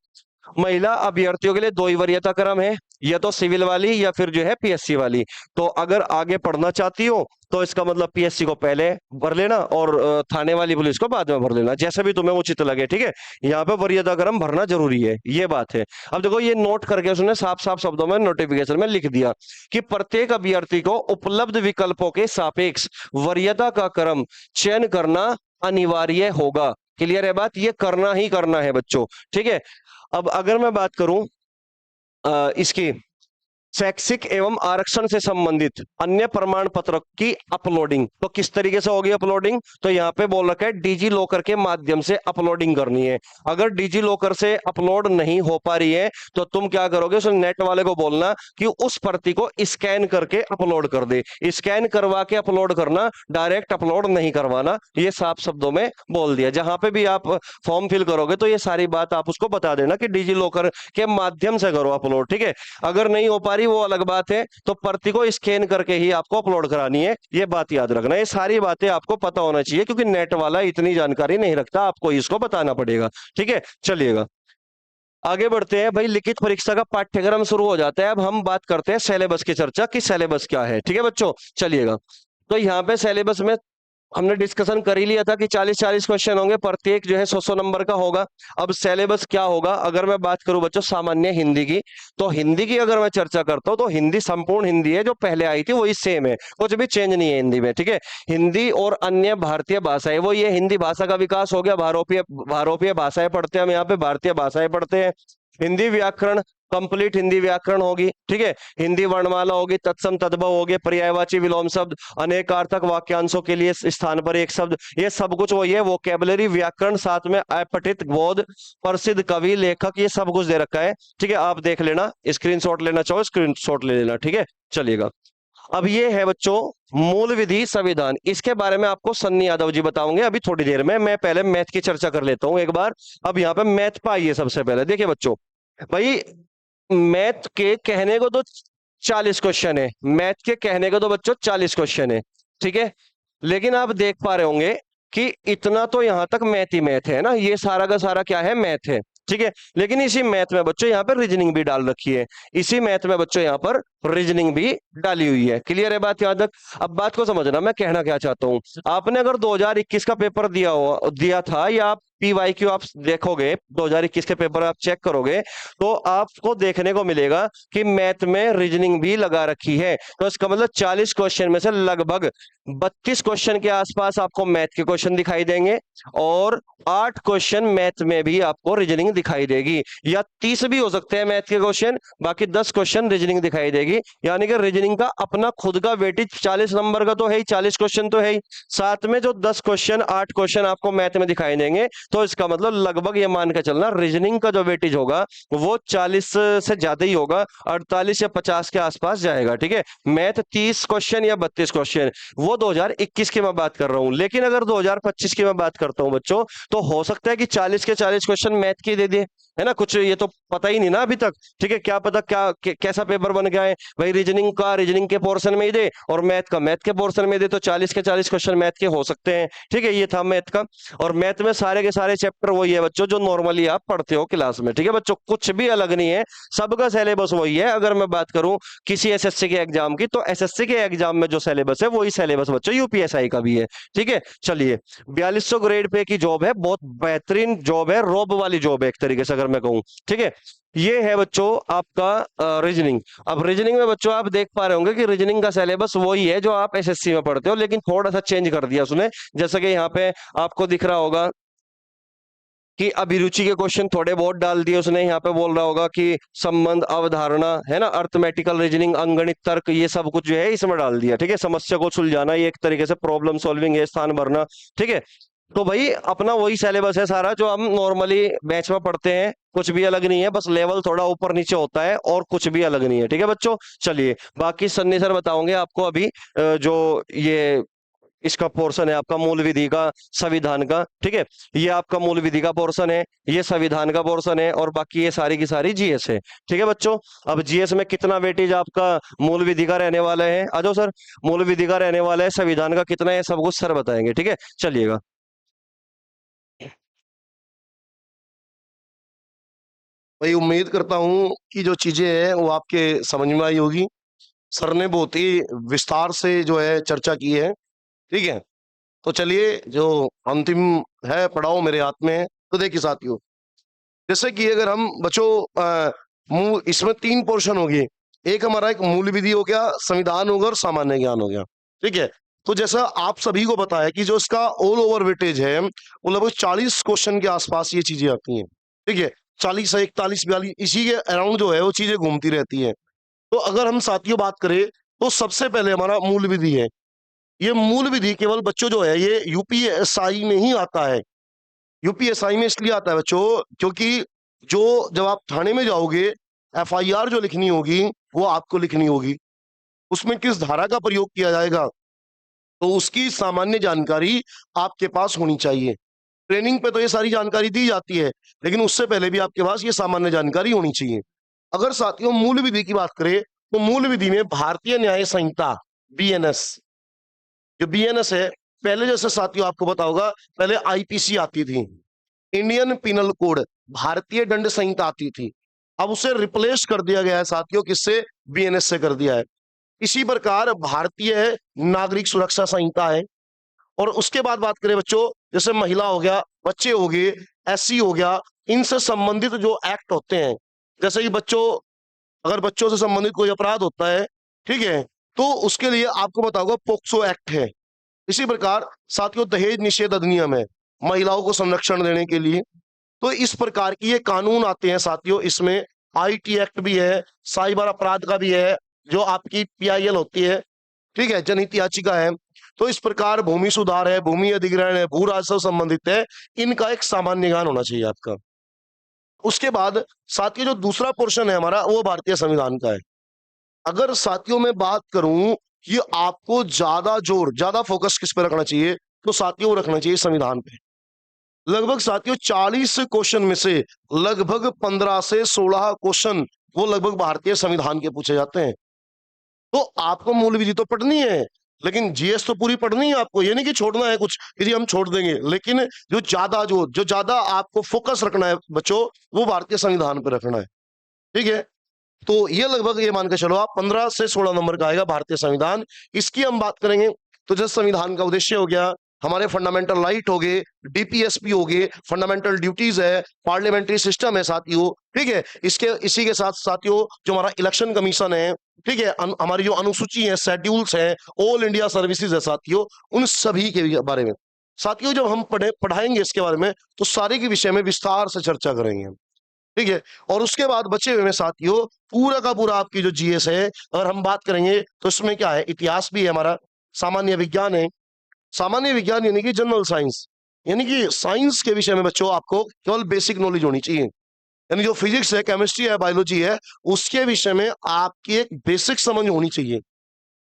महिला अभ्यर्थियों के लिए दो ही वरीयता क्रम है, या तो सिविल वाली या फिर जो है पीएससी वाली। तो अगर आगे पढ़ना चाहती हो तो इसका मतलब पीएससी को पहले भर लेना और थाने वाली पुलिस को बाद में भर लेना, जैसे भी तुम्हें उचित लगे, ठीक है। यहाँ पे वरीयता क्रम भरना जरूरी है, ये बात है। अब देखो ये नोट करके उसने साफ साफ शब्दों में नोटिफिकेशन में लिख दिया कि प्रत्येक अभ्यर्थी को उपलब्ध विकल्पों के सापेक्ष वरीयता का क्रम चयन करना अनिवार्य होगा। क्लियर है बात, ये करना ही करना है बच्चों, ठीक है। अब अगर मैं बात करूं इसकी शैक्षिक एवं आरक्षण से संबंधित अन्य प्रमाण पत्र की अपलोडिंग, तो किस तरीके से होगी अपलोडिंग, तो यहाँ पे बोल रखा है डीजी लॉकर के माध्यम से अपलोडिंग करनी है। अगर डीजी लॉकर से अपलोड नहीं हो पा रही है तो तुम क्या करोगे, उस नेट वाले को बोलना कि उस प्रति को स्कैन करके अपलोड कर दे। स्कैन करवा के अपलोड करना, डायरेक्ट अपलोड नहीं करवाना, ये साफ शब्दों में बोल दिया। जहां पे भी आप फॉर्म फिल करोगे तो ये सारी बात आप उसको बता देना कि डीजी लॉकर के माध्यम से करो अपलोड, ठीक है। अगर नहीं हो पा रही वो अलग बात है, तो प्रति को स्कैन करके ही आपको अपलोड करानी है, ये बात याद रखना। ये सारी बातें आपको पता होना चाहिए, क्योंकि नेट वाला इतनी जानकारी नहीं रखता, आपको इसको बताना पड़ेगा, ठीक है। चलिएगा आगे बढ़ते हैं भाई, लिखित परीक्षा का पाठ्यक्रम शुरू हो जाता है। अब हम बात करते हैं सिलेबस की चर्चा कि सिलेबस क्या है, ठीक है बच्चों। चलिएगा, तो यहाँ पे सिलेबस में हमने डिस्कशन कर ही लिया था कि 40-40 क्वेश्चन होंगे, प्रत्येक जो है 100-100 नंबर का होगा। अब सिलेबस क्या होगा, अगर मैं बात करूं बच्चों सामान्य हिंदी की, तो हिंदी की अगर मैं चर्चा करता हूं तो हिंदी संपूर्ण हिंदी है, जो पहले आई थी वही सेम है, कुछ भी चेंज नहीं है हिंदी में, ठीक है। हिंदी और अन्य भारतीय भाषाएं, वो ये हिंदी भाषा का विकास हो गया, भारतीय भाषाएं पढ़ते हैं हम यहाँ पे, भारतीय भाषाएं पढ़ते हैं। हिंदी व्याकरण, कंप्लीट हिंदी व्याकरण होगी, ठीक है। हिंदी वर्णमाला होगी, तत्सम तद्भव होगी, पर्यायवाची विलोम शब्द, अनेकार्थक वाक्यांशों के लिए स्थान पर एक शब्द, ये सब कुछ वही है। वोकेबलरी, व्याकरण, साथ में अपठित बोध, प्रसिद्ध कवि, लेखक, ये सब कुछ दे रखा है, ठीक है। आप देख लेना, स्क्रीनशॉट लेना चाहो स्क्रीनशॉट ले लेना, ठीक है। चलिएगा, अब ये है बच्चों मूल विधि संविधान, इसके बारे में आपको सन्नी यादव जी बताओगे अभी थोड़ी देर में। मैं पहले मैथ की चर्चा कर लेता हूं एक बार। अब यहाँ पे मैथ पाइए सबसे पहले, देखिए बच्चों, भाई मैथ के कहने को तो 40 क्वेश्चन है, मैथ के कहने को तो बच्चों 40 क्वेश्चन है, ठीक है। लेकिन आप देख पा रहे होंगे कि इतना तो यहां तक मैथ ही मैथ है ना, ये सारा का सारा क्या है, मैथ है, ठीक है। लेकिन इसी मैथ में बच्चों यहाँ पर रीजनिंग भी डाल रखी है, इसी मैथ में बच्चों यहाँ पर रीजनिंग भी डाली हुई है। क्लियर है बात यहाँ तक। अब बात को समझना, मैं कहना क्या चाहता हूँ, आपने अगर 2021 का पेपर दिया था, या आप PYQ आप देखोगे 2021 के पेपर आप चेक करोगे तो आपको देखने को मिलेगा कि मैथ में रीजनिंग भी लगा रखी है। तो इसका मतलब 40 क्वेश्चन में से लगभग 32 क्वेश्चन के आसपास आपको मैथ के क्वेश्चन दिखाई देंगे और 8 क्वेश्चन मैथ में भी आपको रीजनिंग दिखाई देगी, या 30 भी हो सकते हैं मैथ के क्वेश्चन, बाकी 10 क्वेश्चन रीजनिंग दिखाई देगी। यानी कि रीजनिंग का अपना खुद का वेटेज 40 नंबर का तो है ही, 40 क्वेश्चन तो है ही, साथ में जो 10 क्वेश्चन 8 क्वेश्चन आपको मैथ में दिखाई देंगे। तो इसका मतलब लगभग ये मान के चलना रीजनिंग का जो वेटेज होगा वो 40 से ज्यादा ही होगा, 48 या 50 के आसपास जाएगा। ठीक है, मैथ 30 क्वेश्चन या 32 क्वेश्चन, वो 2021 की मैं बात कर रहा हूं। लेकिन अगर 2025 की मैं बात करता हूं बच्चों, तो हो सकता है कि 40 के 40 क्वेश्चन मैथ के दे दे, है ना, कुछ ये तो पता ही नहीं ना अभी तक। ठीक है, क्या पता कैसा पेपर बन गया है भाई, रीजनिंग का रीजनिंग के पोर्शन में ही दे और मैथ का मैथ के पोर्शन में दे, तो 40 के 40 क्वेश्चन मैथ के हो सकते हैं। ठीक है, ये था मैथ का। और मैथ में सारे के सारे चैप्टर वही है बच्चों जो नॉर्मली आप पढ़ते हो क्लास में। ठीक है बच्चों, कुछ भी अलग नहीं है, सबका सिलेबस वही है। अगर मैं बात करूं किसी एसएससी के एग्जाम की, तो एसएससी के एग्जाम में जो सिलेबस है वही सिलेबस बच्चों यूपीएसआई का भी है। ठीक है, चलिए, 4200 ग्रेड पे की जॉब है, बहुत बेहतरीन जॉब है, रॉब वाली जॉब है एक तरीके से अगर मैं कहूं। ठीक है, ये है बच्चों आपका रीजनिंग। अब रीजनिंग में बच्चों आप देख पा रहे होंगे कि रीजनिंग का सिलेबस वही है जो आप एसएससी में पढ़ते हो, लेकिन थोड़ा सा चेंज कर दिया उसने। जैसे कि यहाँ पे आपको दिख रहा होगा कि अभिरुचि के क्वेश्चन थोड़े बहुत डाल दिए उसने। यहाँ पे बोल रहा होगा कि संबंध, अवधारणा, है ना, अर्थमेटिकल रीजनिंग, अंगणित तर्क, ये सब कुछ जो है इसमें डाल दिया। ठीक है, समस्या को सुलझाना, ये एक तरीके से प्रॉब्लम सॉल्विंग है, स्थान भरना। ठीक है, तो भाई अपना वही सिलेबस है सारा जो हम नॉर्मली बैच में पढ़ते हैं, कुछ भी अलग नहीं है, बस लेवल थोड़ा ऊपर नीचे होता है और कुछ भी अलग नहीं है। ठीक है बच्चों, चलिए बाकी सन्नी सर बताओगे आपको अभी जो ये इसका पोर्शन है आपका मूल विधि का, संविधान का। ठीक है, ये आपका मूल विधि का पोर्शन है, ये संविधान का पोर्शन है, और बाकी ये सारी की सारी जीएस है। ठीक है बच्चों, अब जीएस में कितना वेटेज आपका मूल विधि का रहने वाला है, आ जाओ सर। मूल विधि का रहने वाला है, संविधान का कितना है, सब कुछ सर बताएंगे। ठीक है, चलिएगा। भाई उम्मीद करता हूं कि जो चीजें हैं वो आपके समझ में आई होगी। सर ने बहुत ही विस्तार से जो है चर्चा की है। ठीक है, तो चलिए जो अंतिम है पड़ाव मेरे हाथ में है। तो देखिए साथियों, जैसे कि अगर हम बच्चों इसमें 3 पोर्शन हो गए। एक हमारा एक मूल विधि हो गया, संविधान हो गया और सामान्य ज्ञान हो गया। ठीक है, तो जैसा आप सभी को पता है कि जो इसका ऑल ओवर वेटेज है वो लगभग 40 क्वेश्चन के आसपास ये चीजें आती हैं। ठीक है, 40 से 41 42 इसी के अराउंड जो है वो चीजें घूमती रहती है। तो अगर हम साथियों बात करें तो सबसे पहले हमारा मूल विधि है। ये मूल विधि केवल बच्चों जो है ये यूपीएसआई में ही आता है। यूपीएसआई में इसलिए आता है बच्चों क्योंकि जो जब आप थाने में जाओगे, एफआईआर जो लिखनी होगी वो आपको लिखनी होगी। उसमें किस धारा का प्रयोग किया जाएगा तो उसकी सामान्य जानकारी आपके पास होनी चाहिए। ट्रेनिंग पे तो ये सारी जानकारी दी जाती है, लेकिन उससे पहले भी आपके पास ये सामान्य जानकारी होनी चाहिए। अगर साथियों मूल विधि की बात करें तो मूल विधि में भारतीय न्याय संहिता बीएनएस, जो बीएनएस है, पहले जैसे साथियों आपको पता होगा पहले आईपीसी आती थी, इंडियन पिनल कोड, भारतीय दंड संहिता आती थी। अब उसे रिप्लेस कर दिया गया है साथियों, किससे, बीएनएस से कर दिया है। इसी प्रकार भारतीय नागरिक सुरक्षा संहिता है। और उसके बाद बात करें बच्चों, जैसे महिला हो गया, बच्चे हो गए, एससी हो गया, इनसे संबंधित जो एक्ट होते हैं, जैसे कि बच्चों अगर बच्चों से संबंधित कोई अपराध होता है, ठीक है, तो उसके लिए आपको पता होगा पोक्सो एक्ट है। इसी प्रकार साथियों दहेज निषेध अधिनियम है, महिलाओं को संरक्षण देने के लिए। तो इस प्रकार की ये कानून आते हैं साथियों। इसमें आईटी एक्ट भी है, साइबर अपराध का भी है, जो आपकी पीआईएल होती है, ठीक है, जनहित याचिका है। तो इस प्रकार भूमि सुधार है, भूमि अधिग्रहण है, भू राजस्व संबंधित है, इनका एक सामान्य ज्ञान होना चाहिए आपका। उसके बाद साथियों जो दूसरा पोर्शन है हमारा वो भारतीय संविधान का है। अगर साथियों में बात करूं कि आपको ज्यादा जोर, ज्यादा फोकस किस पे रखना चाहिए, तो साथियों रखना चाहिए संविधान पे। लगभग साथियों 40 क्वेश्चन में से लगभग 15 से 16 क्वेश्चन वो लगभग भारतीय संविधान के पूछे जाते हैं। तो आपको मूल विधि तो पढ़नी है, लेकिन जीएस तो पूरी पढ़नी है आपको। ये नहीं कि छोड़ना है कुछ कि जी हम छोड़ देंगे, लेकिन जो ज्यादा आपको फोकस रखना है बच्चों, वो भारतीय संविधान पे रखना है। ठीक है, तो ये लगभग ये मान के चलो आप 15 से 16 नंबर का आएगा भारतीय संविधान। इसकी हम बात करेंगे तो जैसे संविधान का उद्देश्य हो गया, हमारे फंडामेंटल राइट हो गए, डीपीएसपी हो गए, फंडामेंटल ड्यूटीज है, पार्लियामेंट्री सिस्टम है साथियों, ठीक है। इसी के साथ साथियों जो हमारा इलेक्शन कमीशन है, ठीक है, हमारी जो अनुसूची है, शेड्यूल्स है, ऑल इंडिया सर्विसेज है साथियों, उन सभी के बारे में साथियों जब हम पढ़ाएंगे इसके बारे में तो सारे के विषय में विस्तार से चर्चा करेंगे, ठीक है। और उसके बाद बचे हुए में साथियों पूरा का पूरा आपकी जो जीएस है, अगर हम बात करेंगे तो इसमें क्या है, इतिहास भी है हमारा, सामान्य विज्ञान है, सामान्य विज्ञान यानी कि जनरल साइंस, यानी कि साइंस के विषय में बच्चों आपको केवल बेसिक नॉलेज होनी चाहिए, यानी जो फिजिक्स है, केमिस्ट्री है, बायोलॉजी है, उसके विषय में आपकी एक बेसिक समझ होनी चाहिए,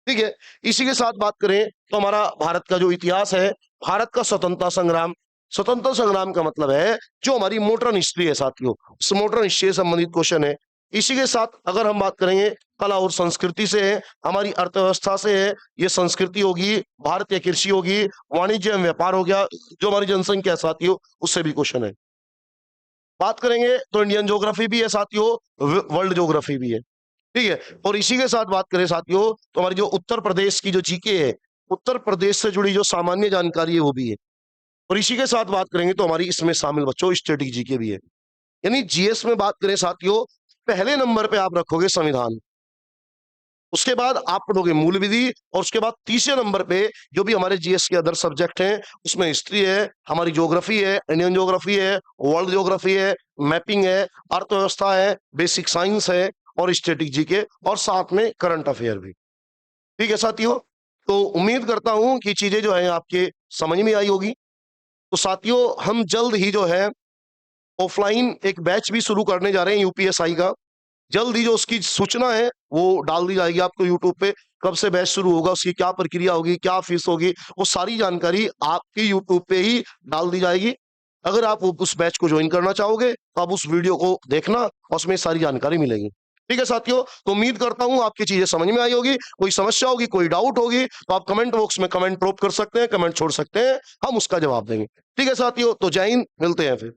ठीक है। इसी के साथ बात करें तो हमारा भारत का जो इतिहास है, भारत का स्वतंत्रता संग्राम, स्वतंत्रता संग्राम का मतलब है जो हमारी मॉडर्न हिस्ट्री है साथियों, उस मॉडर्न हिस्ट्री से संबंधित क्वेश्चन है। इसी के साथ अगर हम बात करेंगे कला और संस्कृति से है, हमारी अर्थव्यवस्था से है, ये संस्कृति होगी, भारतीय कृषि होगी, वाणिज्य एवं व्यापार हो गया, जो हमारी जनसंख्या है साथियों उससे भी क्वेश्चन है। बात करेंगे तो इंडियन ज्योग्राफी भी है साथियों, वर्ल्ड ज्योग्राफी भी है, ठीक है। और इसी के साथ बात करें साथियों तो हमारी जो उत्तर प्रदेश की जो जीके है, उत्तर प्रदेश से जुड़ी जो सामान्य जानकारी है वो भी है। और इसी के साथ बात करेंगे तो हमारी इसमें शामिल बच्चों स्टैटिक जीके भी है। यानी जीएस में बात करें साथियों, पहले नंबर पे आप रखोगे संविधान, उसके बाद आप पढ़ोगे मूल विधि, और उसके बाद तीसरे नंबर पे जो भी हमारे जीएस के अदर सब्जेक्ट हैं उसमें हिस्ट्री है, हमारी ज्योग्राफी है, इंडियन ज्योग्राफी है, वर्ल्ड ज्योग्राफी है, मैपिंग है, अर्थव्यवस्था है, बेसिक साइंस है और स्टैटिक जीके, और साथ में करंट अफेयर भी, ठीक है साथियों। तो उम्मीद करता हूं कि चीजें जो है आपके समझ में आई होगी। तो साथियों हम जल्द ही जो है ऑफलाइन एक बैच भी शुरू करने जा रहे हैं यूपीएसआई का, जल्द ही जो उसकी सूचना है वो डाल दी जाएगी आपको यूट्यूब पे, कब से बैच शुरू होगा, उसकी क्या प्रक्रिया होगी, क्या फीस होगी, वो सारी जानकारी आपकी यूट्यूब पे ही डाल दी जाएगी। अगर आप उस बैच को ज्वाइन करना चाहोगे तो आप उस वीडियो को देखना और उसमें सारी जानकारी मिलेगी, ठीक है साथियों। तो उम्मीद करता हूं आपकी चीजें समझ में आई होगी, कोई समस्या होगी, कोई डाउट होगी तो आप कमेंट बॉक्स में कमेंट ड्रॉप कर सकते हैं, कमेंट छोड़ सकते हैं, हम उसका जवाब देंगे, ठीक है साथियों। तो जय हिंद, मिलते हैं फिर।